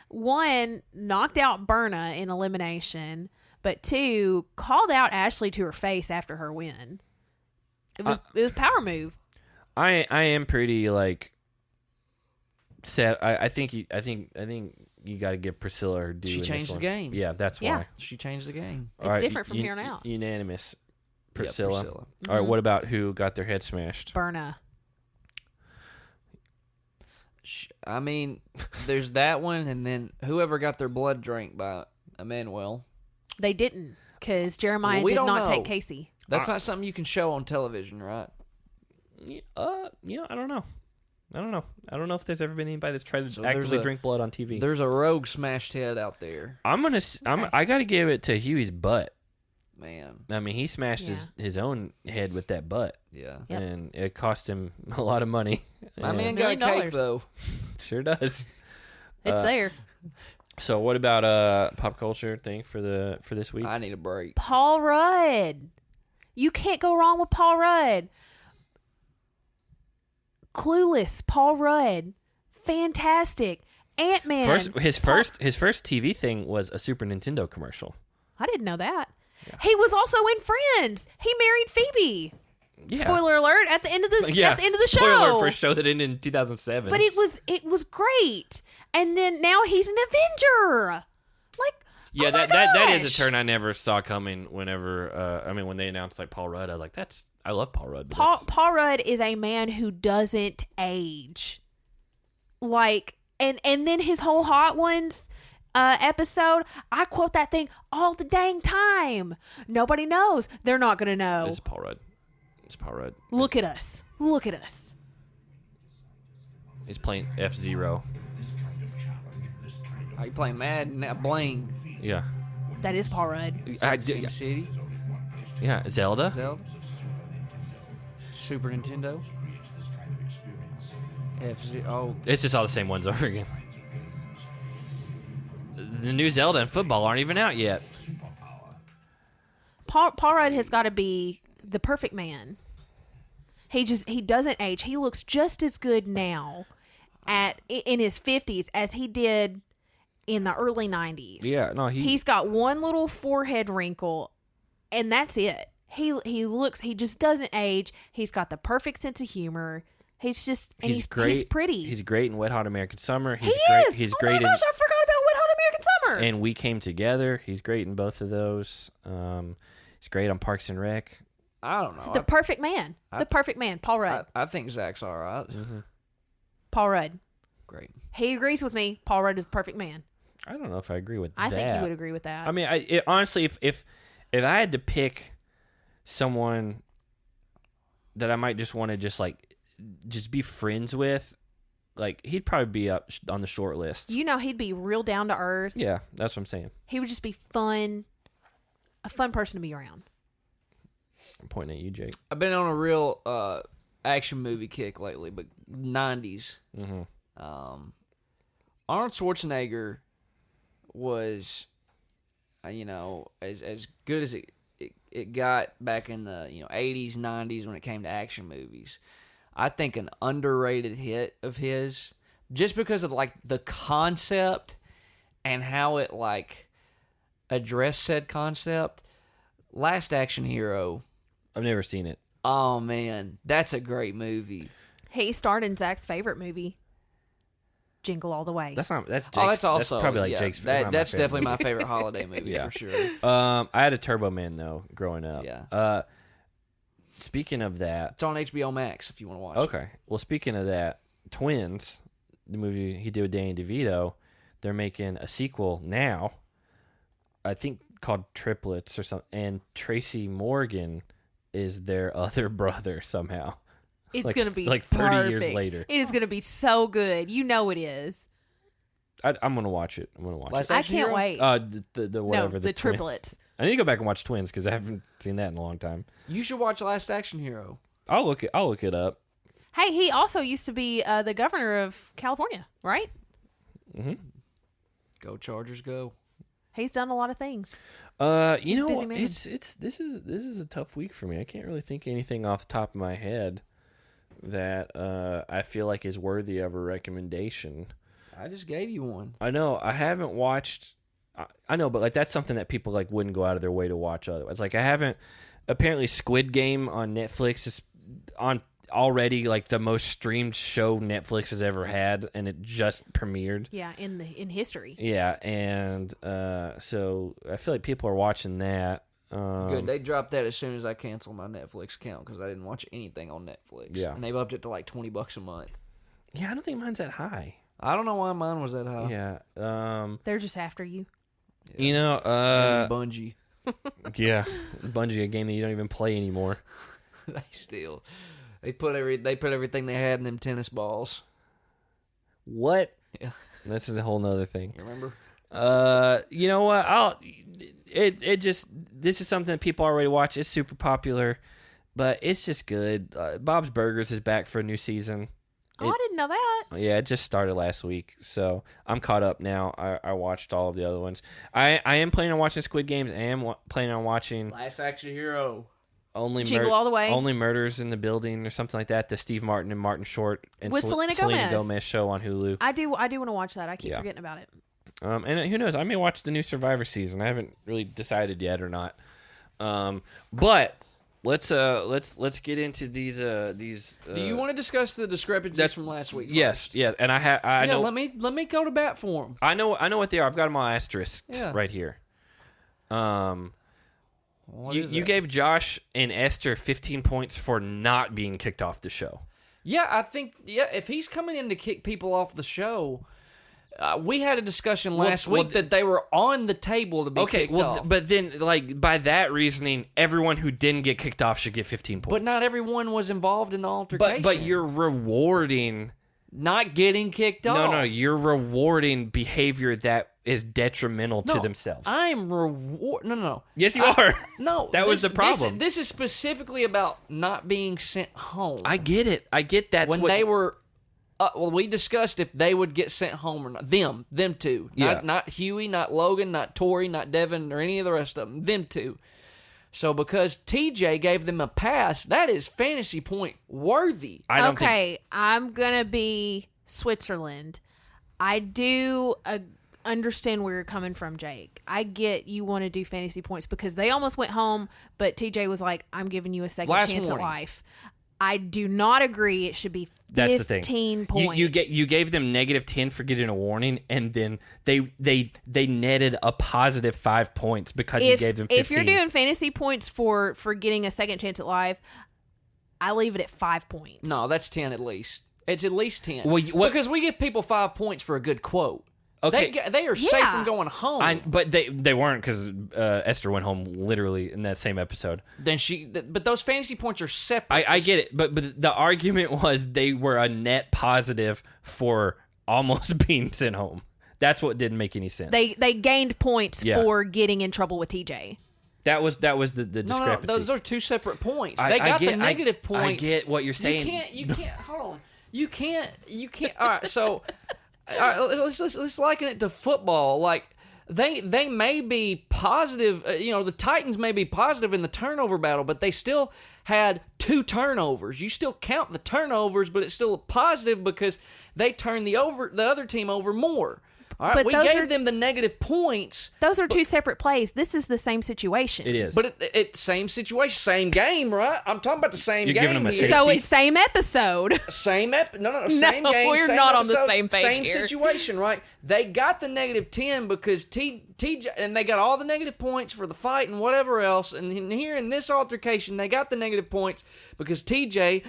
one, knocked out Berna in elimination, but two, called out Ashley to her face after her win. It was power move. I am pretty like sad. I think you got to give Priscilla her due. She in changed this the one. game. Yeah, that's Yeah. why. She changed the game. It's different from here on out. Unanimous. Yeah, Priscilla. Priscilla. All right, what about who got their head smashed? Berna. I mean, there's that one, and then whoever got their blood drank by Emmanuel. They didn't, because Jeremiah we did don't not know. take Casey. That's not something you can show on television, right? I don't know. I don't know if there's ever been anybody that's tried to So actively drink blood on TV. There's a rogue smashed head out there. I got to give it to Huey's butt. Man. I mean, he smashed his own head with that butt. Yeah. Yep. And it cost him a lot of money. My And man got a $1 cake, though. sure does. It's there. So what about pop culture thing for this week? I need a break. Paul Rudd. You can't go wrong with Paul Rudd. Clueless, Paul Rudd. Fantastic. Ant-Man. His first TV thing was a Super Nintendo commercial. I didn't know that. Yeah. He was also in Friends. He married Phoebe. Yeah. Spoiler alert at the end of the show. Spoiler alert for a show that ended in 2007. But it was great. And then now he's an Avenger. Like, yeah, oh my that is a gosh. turn I never saw coming. Whenever when they announced like Paul Rudd, I was like, I love Paul Rudd. But Paul Rudd is a man who doesn't age. Like, and then his whole Hot Ones episode, I quote that thing all the dang time. Nobody knows. They're not going to know. It's Paul Rudd. Look at us. Look at us. He's playing F-Zero. Are you playing Madden? Now Bling. Yeah. That is Paul Rudd. Sim City. Yeah, Zelda. Super Nintendo. Oh, It's just all the same ones over again. The new Zelda and football aren't even out yet. Paul Rudd has got to be the perfect man. He doesn't age. He looks just as good now in his 50s as he did in the early 90s. Yeah, no, he's got one little forehead wrinkle, and that's it. He just doesn't age. He's got the perfect sense of humor. He's great. He's pretty. He's great in Wet Hot American Summer. He's great. He's oh great my gosh, I forgot about Wet Hot American Summer. And We Came Together. He's great in both of those. He's great on Parks and Rec. I don't know. The perfect man. Paul Rudd. I think Zach's all right. Mm-hmm. Paul Rudd. Great. He agrees with me. Paul Rudd is the perfect man. I don't know if I agree with that. I think you would agree with that. I mean, honestly, if I had to pick someone that I might just want to just be friends with, like, he'd probably be up on the short list. He'd be real down to earth. Yeah, that's what I'm saying. He would just be fun, a fun person to be around. I'm pointing at you, Jake. I've been on a real action movie kick lately, but 90s. Mm-hmm. Arnold Schwarzenegger was, as good as it got back in the 80s, 90s when it came to action movies. I think an underrated hit of his, just because of the concept and how it addressed said concept. Last Action Hero. I've never seen it. Oh man, that's a great movie. He starred in Zach's favorite movie, Jingle All the Way. That's Jake's. That's also probably Jake's. That's definitely my favorite holiday movie for sure. I had a Turbo Man though growing up. Yeah. Speaking of that, It's on HBO Max if you want to watch it. okay. Well, speaking of that, Twins, the movie he did with Danny DeVito, they're making a sequel now. I think called Triplets or something, and Tracy Morgan is their other brother somehow. It's going to be 30 years perfect. later. It is going to be so good. You know it is. I'm gonna watch it. Last I Action can't Hero? wait. The whatever the Twins. Triplets. I need to go back and watch Twins because I haven't seen that in a long time. You should watch Last Action Hero. I'll look it up. Hey, he also used to be the governor of California, right? Mm-hmm. Go Chargers, go. He's done a lot of things. You know, busy man. this is a tough week for me. I can't really think of anything off the top of my head that I feel like is worthy of a recommendation. I just gave you one. I know I haven't watched. I know, but like that's something that people like wouldn't go out of their way to watch otherwise. Like I haven't. Apparently, Squid Game on Netflix is on already like the most streamed show Netflix has ever had, and it just premiered. Yeah, in history. Yeah, and so I feel like people are watching that. Good. They dropped that as soon as I canceled my Netflix account because I didn't watch anything on Netflix. Yeah, and they've upped it to like $20 a month. Yeah, I don't think mine's that high. I don't know why mine was that high. Yeah. They're just after you. Yeah. You know, Bungie. Yeah, Bungie, a game that you don't even play anymore. They put everything they had in them tennis balls. What? Yeah, this is a whole nother thing. You remember? You know what? This is something that people already watch. It's super popular, but it's just good. Bob's Burgers is back for a new season. I didn't know that. Yeah, it just started last week, so I'm caught up now. I watched all of the other ones. I am planning on watching Squid Games. I am planning on watching Last Action Hero. Jingle All the Way. Only Murders in the Building or something like that. The Steve Martin and Martin Short and with Selena Gomez show on Hulu. I do want to watch that. I keep forgetting about it. And who knows? I may watch the new Survivor season. I haven't really decided yet or not. But let's get into these. Do you want to discuss the discrepancies from last week? Yes, yeah. And I know. Let me go to bat for them. I know what they are. I've got them on asterisks right here. You gave Josh and Esther 15 points for not being kicked off the show. Yeah, I think if he's coming in to kick people off the show, we had a discussion last week that they were on the table to be kicked off. But then, like, by that reasoning, everyone who didn't get kicked off should get 15 points. But not everyone was involved in the altercation. But you're rewarding not getting kicked off. No, you're rewarding behavior that is detrimental to themselves. I'm No. Yes, you are. No, that was the problem. This is specifically about not being sent home. I get it. I get that. They were. We discussed if they would get sent home or not. Them two. Not Huey, not Logan, not Tori, not Devin, or any of the rest of them. Them two. So because TJ gave them a pass, that is fantasy point worthy. I'm going to be Switzerland. I do understand where you're coming from, Jake. I get you want to do fantasy points because they almost went home, but TJ was like, I'm giving you a second chance at life. I do not agree. It should be 15 That's the thing. points. You gave them -10 for getting a warning, and then they netted a positive 5 points because you gave them 15. If you're doing fantasy points for getting a second chance at life, I leave it at 5 points. No, that's 10 at least. It's at least 10. Well, because we give people 5 points for a good quote. Okay. They are safe from going home. But they weren't because Esther went home literally in that same episode. But those fantasy points are separate. I get it, but the argument was they were a net positive for almost being sent home. That's what didn't make any sense. They gained points for getting in trouble with TJ. That was the discrepancy. No, those are two separate points. They got the negative points. I get what you're saying. You can't. Hold on. You can't. All right, so. All right, let's liken it to football. Like they may be positive. The Titans may be positive in the turnover battle, but they still had 2 turnovers. You still count the turnovers, but it's still a positive because they turned the other team over more. All right, we gave them the negative points. Those are 2 separate plays. This is the same situation. It is. But it's same situation, same game, right? I'm talking about the same game. You're giving them a safety. So it's same episode. No, same game. We're same not episode, on the same page Same here. situation, right? They got the -10 because TJ, and they got all the negative points for the fight and whatever else. And here in this altercation, they got the negative points because TJ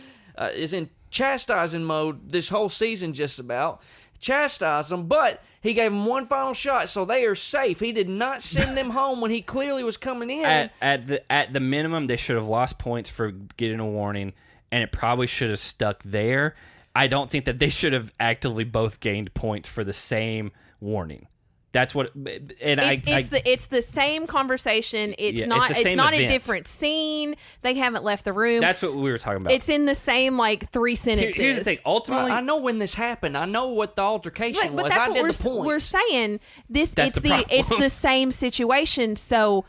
is in chastising mode this whole season, just about. Chastise them, but he gave them one final shot, so they are safe. He did not send them home when he clearly was coming in. At the minimum, they should have lost points for getting a warning, and it probably should have stuck there. I don't think that they should have actively both gained points for the same warning. That's what, and it's the same conversation. It's not event. a different scene. They haven't left the room. That's what we were talking about. It's in the same like 3 sentences. Here's the thing. Ultimately, I know when this happened. I know what the altercation but was. that's I what did the point. we're saying. It's problem. the same situation. So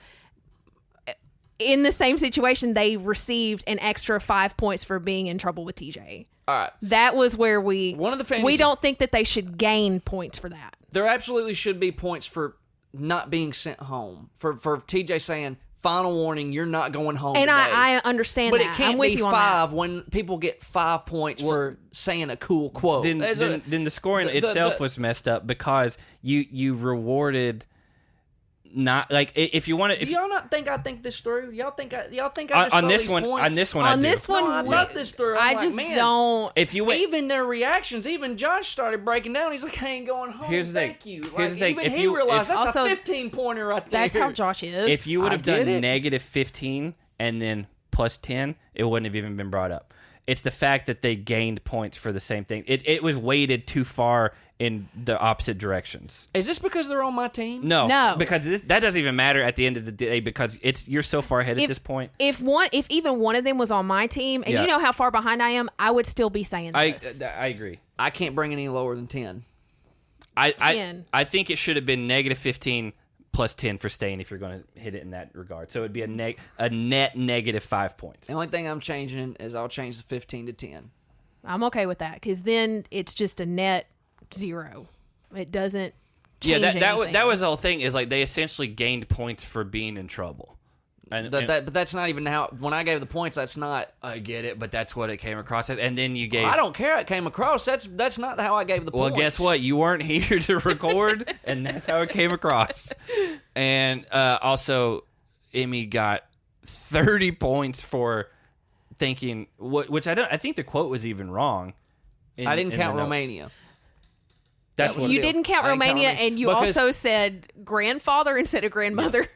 in the same situation, they received an extra 5 points for being in trouble with TJ. All right. That was where we don't think that they should gain points for that. There absolutely should be points for not being sent home. For TJ saying, final warning, you're not going home and today. I understand but that. It can't I'm with be you on 5 that. when people get 5 points for saying a cool quote. Then the scoring itself was messed up because you rewarded not like if you want to. Do y'all not think I think this through? Y'all think I just on throw this these one points? on this one On I do. this one, No, I thought this through. I I'm just like, man, don't. If you went, even their reactions, even Josh started breaking down. He's like, I ain't going home. Here's the thing. Thank you. Here's the thing. Even If he you- realized if- that's Also, a 15-pointer right there. That's how Josh is. if you would have I done get it. negative 15 and then plus 10, it wouldn't have even been brought up. It's the fact that they gained points for the same thing. It was weighted too far in the opposite directions. Is this because they're on my team? No. because that doesn't even matter at the end of the day because you're so far ahead at this point. If even one of them was on my team, and Yeah. you know how far behind I am, I would still be saying this. I agree. I can't bring any lower than 10. 10. I think it should have been negative 15 plus 10 for staying if you're going to hit it in that regard. So it'd be a net negative 5 points. The only thing I'm changing is I'll change the 15 to 10. I'm okay with that because then it's just a net 0. It doesn't change anything. that was the whole thing is like they essentially gained points for being in trouble. But that's not even how. When I gave the points, that's not. I get it, but that's what it came across as. And then you gave. I don't care. It came across. That's not how I gave the Well, points. guess what? You weren't here to record, and that's how it came across. And also, Emmy got 30 points for thinking, which I think the quote was even wrong. I didn't count Romania. That's what You didn't count I didn't count Romania, Romania. and you Because- also said grandfather instead of grandmother.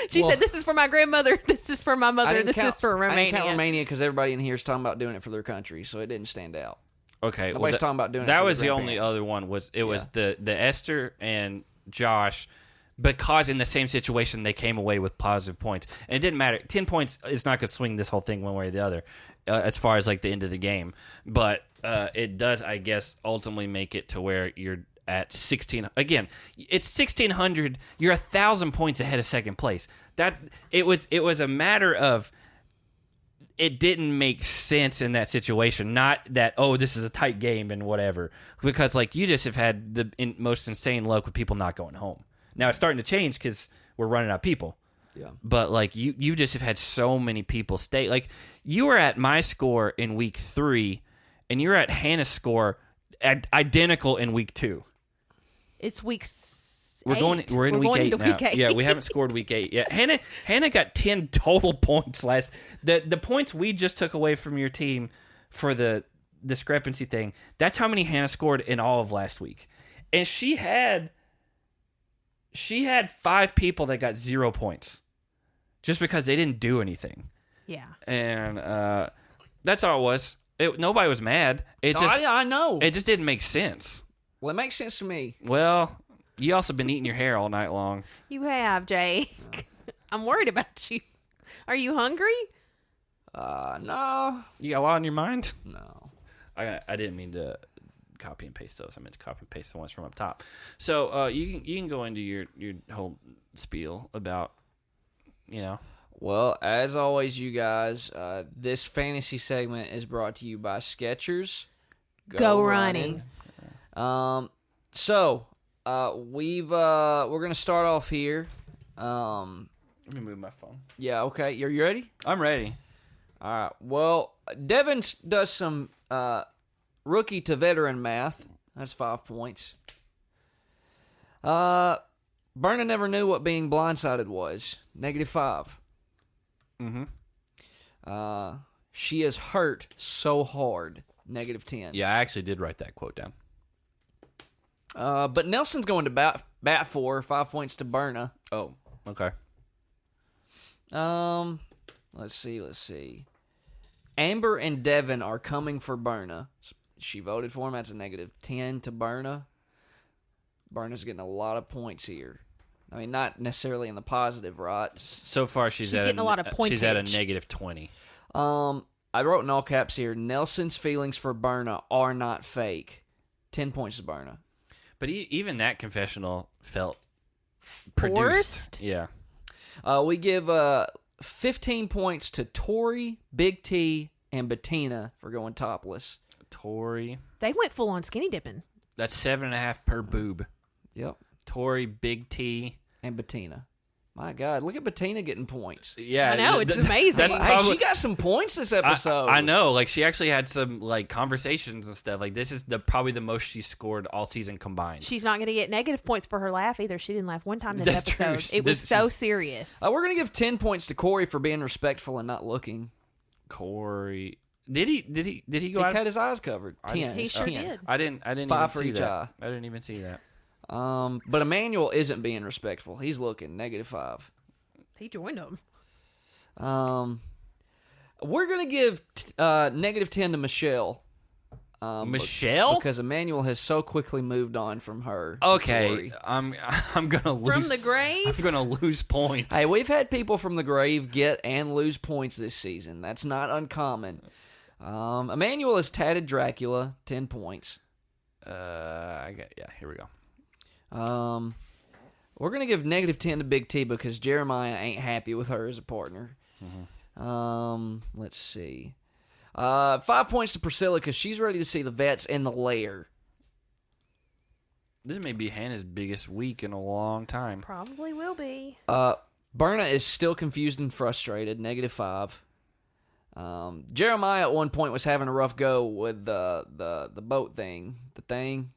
She said, "This is for my grandmother. This is for my mother. This is for Romania." I didn't count Romania because everybody in here is talking about doing it for their country, so it didn't stand out. Okay, Nobody's talking about doing it. That for was their the only grandparent. other one. Was the Esther and Josh, because in the same situation they came away with positive points, and it didn't matter. 10 points is not going to swing this whole thing one way or the other, as far as like the end of the game. But it does, I guess, ultimately make it to where you're at 16. Again, it's 1,600. You're 1,000 points ahead of second place. That it was a matter of. It didn't make sense in that situation. Not that, oh, this is a tight game and whatever. Because, like, you just have had the most insane luck with people not going home. Now, it's starting to change because we're running out of people. Yeah. But, like, you just have had so many people stay. Like, you were at my score in week 3, and you're at Hannah's score identical in week 2. It's week. We're in week 8 now. Week 8. Yeah, we haven't scored week 8 yet. Hannah got 10 total points last. The points we just took away from your team for the discrepancy thing. That's how many Hannah scored in all of last week, and she had 5 people that got 0 points, just because they didn't do anything. Yeah. And that's all it was. Nobody was mad. I know. It just didn't make sense. Well, it makes sense to me. Well. You also been eating your hair all night long. You have, Jeyyy. I'm worried about you. Are you hungry? No. You got a lot on your mind? No. I didn't mean to copy and paste those. I meant to copy and paste the ones from up top. So you can go into your whole spiel about, you know. Well, as always, you guys, this fantasy segment is brought to you by Skechers. Go running. So we're gonna start off here. Let me move my phone. Yeah. Okay. You ready? I'm ready. All right. Well, Devin does some rookie to veteran math. That's 5 points. Berna never knew what being blindsided was. -5. Mm-hmm. She is hurt so hard. -10. Yeah, I actually did write that quote down. But Nelson's going to bat for 5 points to Berna. Oh, okay. Let's see. Amber and Devin are coming for Berna. She voted for him. That's a -10 to Berna. Berna's getting a lot of points here. I mean, not necessarily in the positive, right? So far, she's getting a lot of pointage. She's at a negative 20. I wrote in all caps here, Nelson's feelings for Berna are not fake. 10 points to Berna. But even that confessional felt produced. Forced? Yeah. We give 15 points to Tori, Big T, and Bettina for going topless. Tori. They went full on skinny dipping. That's 7.5 per boob. Yep. Tori, Big T. And Bettina. My God, look at Bettina getting points. Yeah, I know, it's amazing. That's Hey, probably, she got some points this episode. I know. Like, she actually had some like conversations and stuff. Like, this is probably the most she scored all season combined. She's not going to get negative points for her laugh either. She didn't laugh one time this That's episode. true. It was so serious. We're going to give 10 points to Corey for being respectful and not looking. Corey, did he go He out? had his eyes covered. 10. He sure 10. did. I didn't 5 even for see each that. eye. I didn't even see that. But Emmanuel isn't being respectful. He's looking negative 5. He joined them. We're gonna give negative 10 to Michelle. Michelle? Because Emmanuel has so quickly moved on from her. Okay, Corey. I'm gonna lose From the grave? I'm gonna lose points. Hey, we've had people from the grave get and lose points this season. That's not uncommon. Emmanuel is tatted Dracula, 10 points. Here we go. We're going to give negative 10 to Big T because Jeremiah ain't happy with her as a partner. Let's see. 5 points to Priscilla because she's ready to see the vets in the lair. This may be Hannah's biggest week in a long time. Probably will be. Berna is still confused and frustrated, negative 5. Jeremiah at one point was having a rough go with the boat thing. The thing.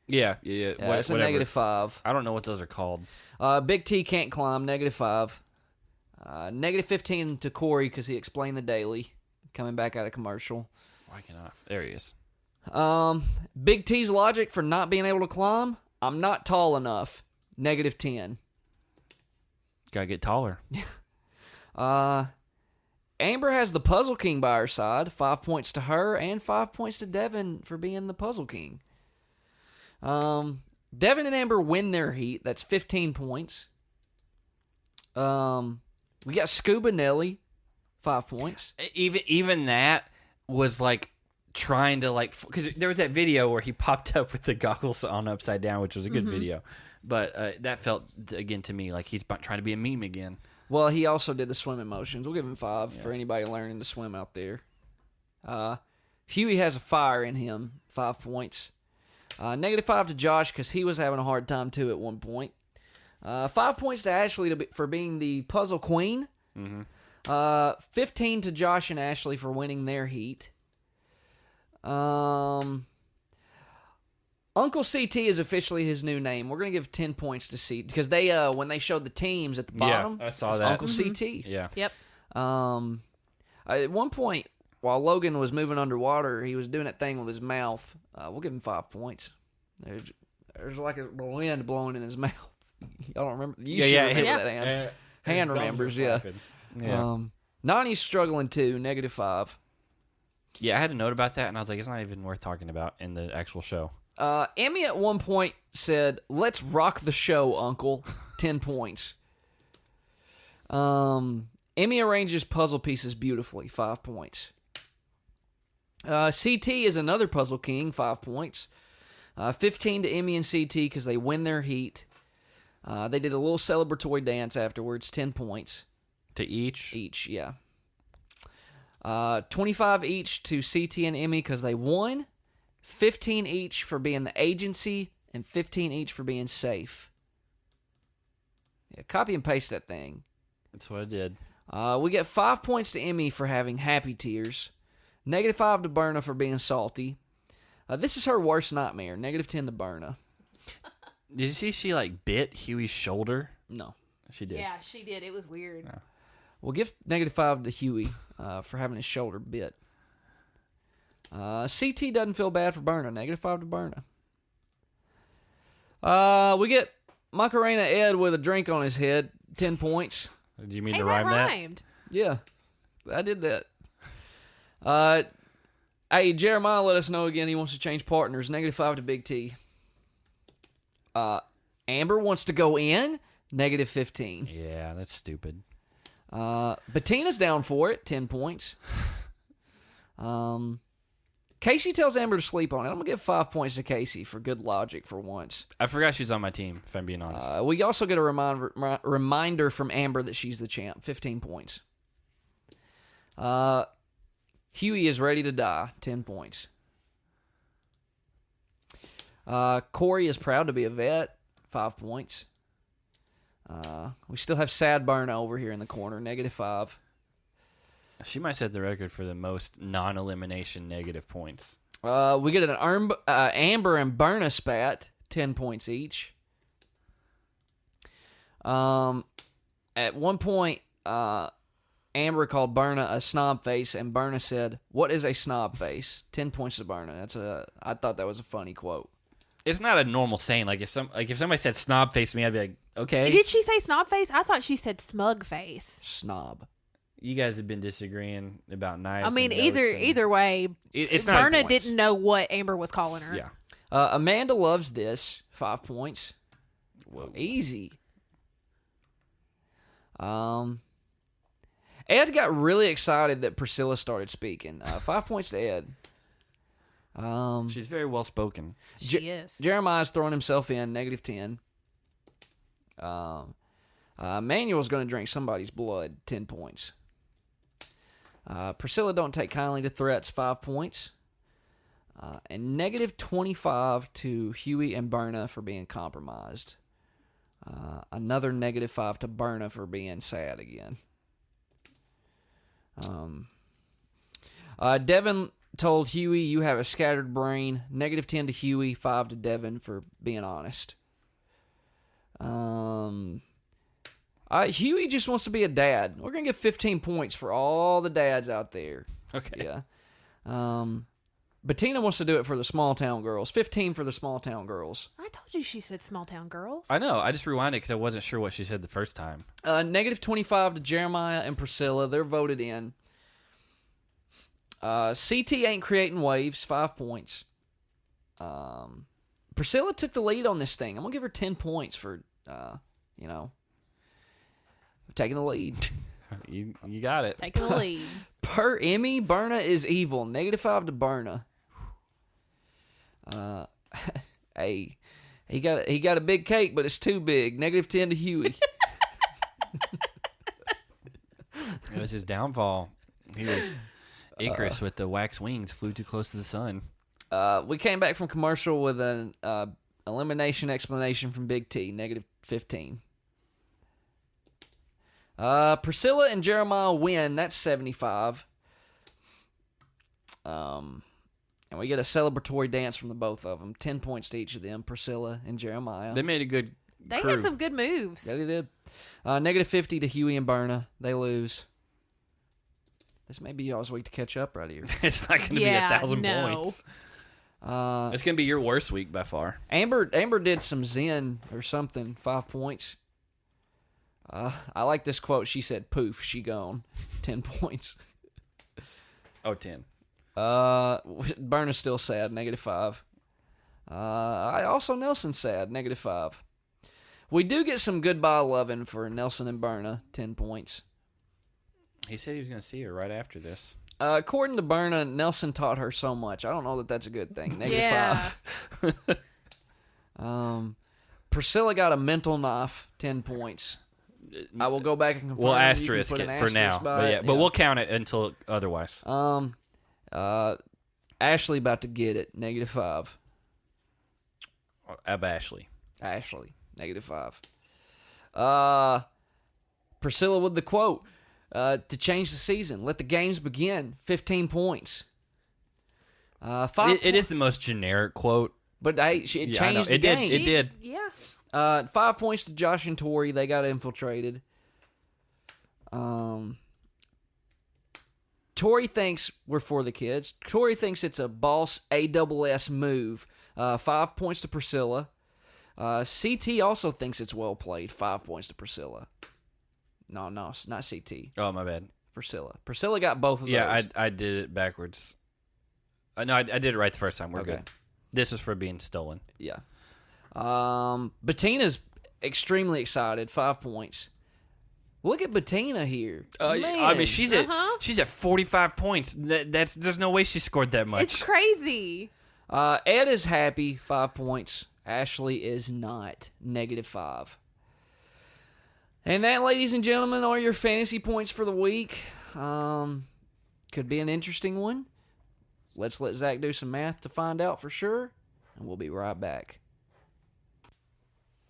Yeah. It's a negative 5. I don't know what those are called. Big T can't climb, negative 5. Negative 15 to Corey because he explained the daily. Coming back out of commercial. Why cannot? There he is. Big T's logic for not being able to climb, I'm not tall enough, negative 10. Gotta get taller. Amber has the Puzzle King by her side. 5 points to her and 5 points to Devin for being the Puzzle King. Devin and Amber win their heat. That's 15 points. We got Scuba Nelly, 5 points. Even that was like trying to because there was that video where he popped up with the goggles on upside down, which was a good video. But that felt again to me like he's trying to be a meme again. Well, he also did the swimming motions. We'll give him 5 for anybody learning to swim out there. Huey has a fire in him, 5 points. Negative 5 to Josh because he was having a hard time too at one point. 5 points to Ashley for being the puzzle queen. 15 to Josh and Ashley for winning their heat. Uncle CT is officially his new name. We're gonna give 10 points to CT because they when they showed the teams at the bottom, I saw it's that. Uncle CT. Yeah. Yep. At one point, while Logan was moving underwater, he was doing that thing with his mouth. We'll give him 5 points. There's like the wind blowing in his mouth. Y'all don't remember? You should remember that hand. Hand remembers, yeah. Nani's struggling too, negative 5. Yeah, I had a note about that, and I was like, it's not even worth talking about in the actual show. Emmy at one point said, "Let's rock the show, Uncle." 10 points. Emmy arranges puzzle pieces beautifully. 5 points. CT is another puzzle king. 5 points. 15 to Emmy and CT because they win their heat. They did a little celebratory dance afterwards. 10 points. To each? Each, yeah. 25 each to CT and Emmy because they won. 15 each for being the agency, and 15 each for being safe. Yeah, copy and paste that thing. That's what I did. We get 5 points to Emmy for having happy tears. Negative 5 to Berna for being salty. This is her worst nightmare. Negative 10 to Berna. Did you see she bit Huey's shoulder? No. She did. Yeah, she did. It was weird. No. We'll give negative 5 to Huey for having his shoulder bit. CT doesn't feel bad for Berna. Negative 5 to Berna. We get Macarena Ed with a drink on his head. 10 points. Did you mean Hey, to that rhyme that? rhymed. Yeah, I did that. Hey, Jeremiah let us know again he wants to change partners. Negative 5 to Big T. Amber wants to go in, -15. Yeah, that's stupid. Bettina's down for it, 10 points. Casey tells Amber to sleep on it. I'm going to give 5 points to Casey for good logic for once. I forgot she's on my team, if I'm being honest. We also get a reminder from Amber that she's the champ, 15 points. Hughie is ready to die, 10 points. Corey is proud to be a vet, 5 points. We still have Sad Burna over here in the corner, -5. She might set the record for the most non-elimination negative points. We get an Amber and Burna spat, 10 points each. At one point, Amber called Burna a snob face, and Burna said, "What is a snob face?" 10 points to Burna. I thought that was a funny quote. It's not a normal saying. Like if somebody said snob face to me, I'd be like, okay. Did she say snob face? I thought she said smug face. Snob. You guys have been disagreeing about knives. I mean, and notes either way, it's not Burna points. didn't know what Amber was calling her. Yeah. Amanda loves this, 5 points. Whoa. Easy. Ed got really excited that Priscilla started speaking. 5 points to Ed. She's very well spoken. She is. Jeremiah's throwing himself in, -10. Manuel's going to drink somebody's blood, 10 points. Priscilla don't take kindly to threats, 5 points. And -25 to Hughie and Burna for being compromised. Another -5 to Burna for being sad again. Devin told Hughie, "You have a scattered brain." -10 to Hughie, 5 to Devin for being honest. Hughie just wants to be a dad. We're going to give 15 points for all the dads out there. Okay. Yeah. Bettina wants to do it for the small town girls. 15 for the small town girls. I told you she said small town girls. I know. I just rewinded because I wasn't sure what she said the first time. -25 to Jeremiah and Priscilla. They're voted in. CT ain't creating waves. 5 points. Priscilla took the lead on this thing. I'm going to give her 10 points for, taking the lead. You got it. Taking the lead. Per Emmy, Burna is evil. -5 to Burna. Hey, he got a big cake, but it's too big. -10 to Hughie. It was his downfall. He was Icarus with the wax wings, flew too close to the sun. We came back from commercial with an elimination explanation from Big T. -15. Priscilla and Jeremiah win. That's 75. And we get a celebratory dance from the both of them. 10 points to each of them, Priscilla and Jeremiah. They made a good They crew. had some good moves. Yeah, they did. -50 to Hughie and Burna. They lose. This may be y'all's week to catch up right here. It's not going to be 1,000 points. It's going to be your worst week by far. Amber did some Zen or something. 5 points. I like this quote. She said, "Poof, she gone." 10 points. Oh, 10. Burna's still sad. -5. Nelson's sad. -5. We do get some goodbye loving for Nelson and Burna. 10 points. He said he was going to see her right after this. According to Burna, Nelson taught her so much. I don't know that that's a good thing. -5. Priscilla got a mental knife. 10 points. I will go back and confirm. We'll You can asterisk put it an for now. asterisk by it. But we'll count it until otherwise. Ashley about to get it. -5. Ab Ashley. Ashley. -5. Priscilla with the quote. To change the season. Let the games begin. 15 points. 5 It is the most generic quote. But hey, it Yeah, I know. changed the It did. game. It did. Yeah. 5 points to Josh and Tori. They got infiltrated. Tori thinks we're for the kids. Tori thinks it's a boss ASS move. 5 points to Priscilla. CT also thinks it's well played. 5 points to Priscilla. No, it's not CT. Oh, my bad. Priscilla. Priscilla got both of those. Yeah, I did it backwards. No, I did it right the first time. We're Okay. good. This was for being stolen. Yeah. Bettina's extremely excited. 5 points. Look at Bettina here. Man. I mean, she's at 45 points. There's no way she scored that much. It's crazy. Ed is happy. 5 points. Ashley is not. -5. And that, ladies and gentlemen, are your fantasy points for the week. Could be an interesting one. Let's let Zach do some math to find out for sure, and we'll be right back.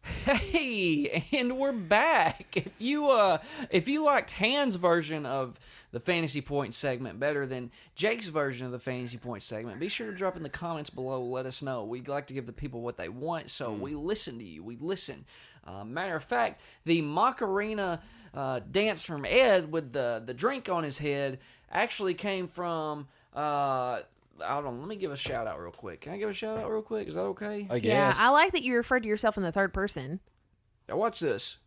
Hey, and we're back. If you liked Han's version of the fantasy point segment better than Jake's version of the fantasy point segment, be sure to drop in the comments below. Let us know. We'd like to give the people what they want, so we listen to you. We listen. Matter of fact, the Macarena dance from Ed with the drink on his head actually came from. Hold on, let me give a shout out real quick. Can I give a shout out real quick? Is that okay? I guess. Yeah, I like that you referred to yourself in the third person. Now watch this.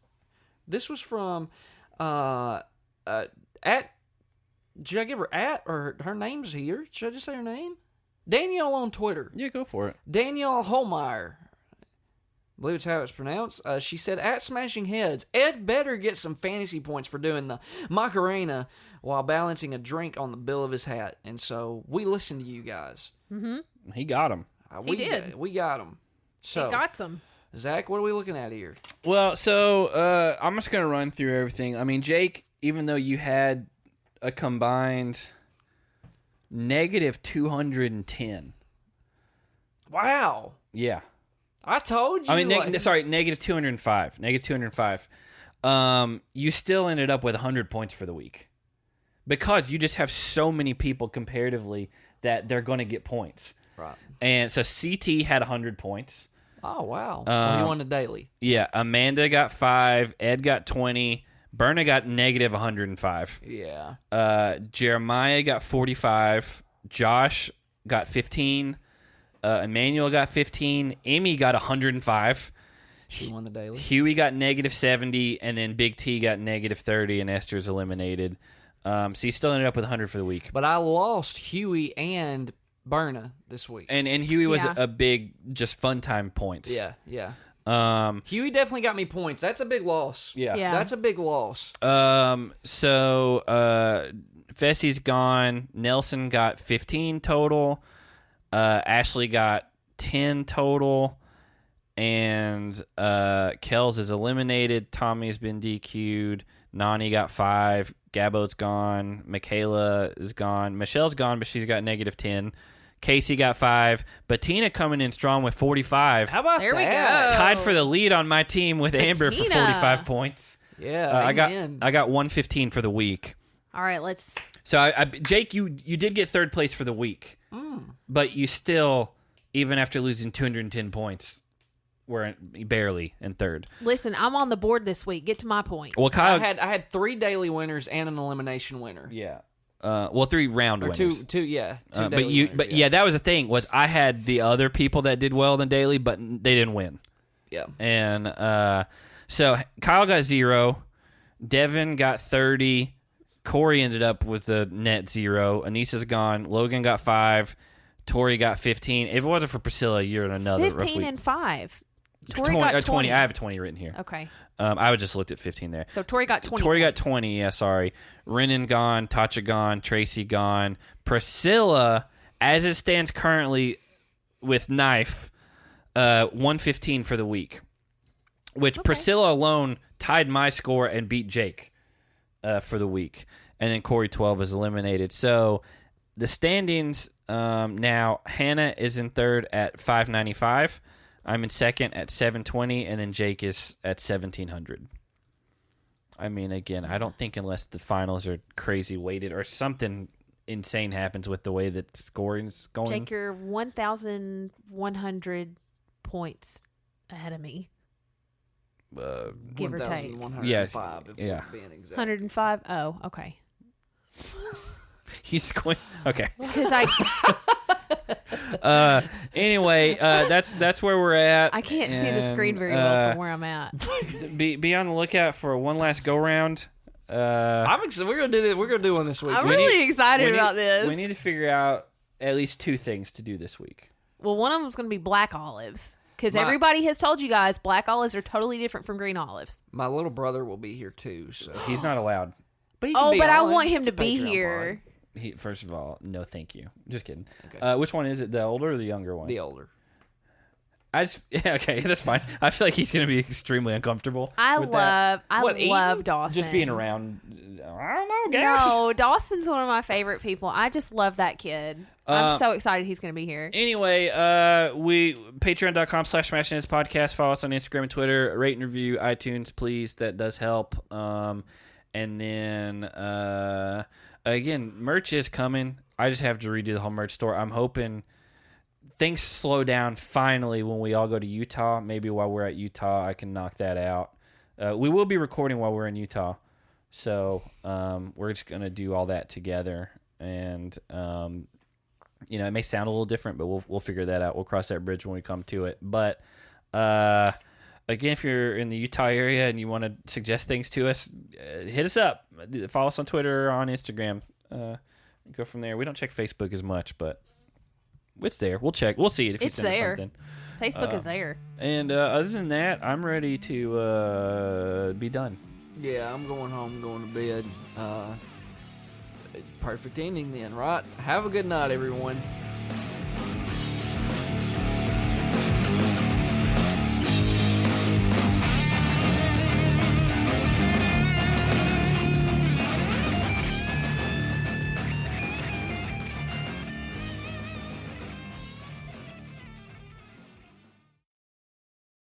This was from at. Should I give her at, or her name's here? Should I just say her name? Danielle on Twitter. Yeah, go for it. Danielle Holeigh. I believe it's how it's pronounced. She said, at Smashing Heads, Ed better get some fantasy points for doing the Macarena while balancing a drink on the bill of his hat. And so we listened to you guys. Mm-hmm. He got him. We did. We got him. So, he got some. Zach, what are we looking at here? Well, so I'm just going to run through everything. I mean, Jake, even though you had a combined -210. Wow. Yeah. I told you. I mean, -205. -205. You still ended up with 100 points for the week because you just have so many people comparatively that they're going to get points. Right. And so CT had 100 points. Oh, wow. He won the daily. Yeah. Amanda got 5. Ed got 20. Berna got -105. Yeah. Jeremiah got 45. Josh got 15. Emmanuel got 15. Amy got 105. She won the daily. Huey got -70, and then Big T got -30, and Esther's eliminated. So he still ended up with 100 for the week. But I lost Huey and Berna this week. And Huey was a big, just fun time points. Yeah. Huey definitely got me points. That's a big loss. Yeah. That's a big loss. So Fessie's gone. Nelson got 15 total. Ashley got 10 total, and Kels is eliminated. Tommy's been DQ'd. Nani got 5. Gabo's gone. Michaela is gone. Michelle's gone, but she's got -10. Casey got 5. Bettina coming in strong with 45. How about there that? we go. Tied for the lead on my team with Amber for 45 points. Yeah, I got 115 for the week. All right, let's. So Jake, you did get third place for the week, but you still, even after losing 210 points, were barely in third. Listen, I'm on the board this week. Get to my points. Well, Kyle, I had 3 daily winners and an elimination winner. Yeah. 3 round Or winners. two, yeah. Two But daily winners, yeah, that was the thing, was I had the other people that did well in the daily, but they didn't win. Yeah. And so Kyle got 0, Devin got 30, Corey ended up with a net 0, Anissa's gone, Logan got 5, Tori got 15. If it wasn't for Priscilla, you're in another rough 15 week. and 5. 20, got 20. I have a 20 written here. Okay. I would just looked at 15 there. So Tori got 20. Tori got 20, yeah, sorry. Renan gone, Tatcha gone, Tracy gone. Priscilla, as it stands currently with Knife, 115 for the week. Which Priscilla alone tied my score and beat Jake for the week. And then Corey 12 is eliminated. So the standings now, Hannah is in third at 595. I'm in second at 720, and then Jake is at 1700. I mean, again, I don't think unless the finals are crazy weighted or something insane happens with the way that scoring's going. Jake, you're 1,100 points ahead of me. Give or take. 105, if yeah. we're being exact. 105? Oh, okay. He's going. Okay. Because I Anyway, that's where we're at. I can't see the screen very well from where I'm at. Be on the lookout for one last go round. I'm excited. We're gonna do this. We're gonna do one this week. I'm really excited about this. We need to figure out at least 2 things to do this week. Well, one of them's going to be black olives Because everybody has told you guys black olives are totally different from green olives. My little brother will be here too, so He's not allowed. But he can be I on. want him It's to a be Patreon here. First of all, no, thank you. Just kidding. Okay. Which one is it? The older or the younger one? The older. Okay, that's fine. I feel like he's going to be extremely uncomfortable. I with that. love Dawson. Just being around. I don't know, guys. No, Dawson's one of my favorite people. I just love that kid. I'm so excited he's going to be here. Anyway, we patreon.com/smashin'its podcast. Follow us on Instagram and Twitter. Rate and review iTunes, please. That does help. And then again, merch is coming. I just have to redo the whole merch store. I'm hoping things slow down finally when we all go to Utah. Maybe while we're at Utah, I can knock that out. We will be recording while we're in Utah, so we're just gonna do all that together. And it may sound a little different, but we'll figure that out. We'll cross that bridge when we come to it. But again, if you're in the Utah area and you want to suggest things to us, hit us up. Follow us on Twitter or on Instagram. Go from there. We don't check Facebook as much, but it's there. We'll check. We'll see it if you send us something. Facebook is there. And other than that, I'm ready to be done. Yeah, I'm going home, going to bed. Perfect ending then, right? Have a good night, everyone.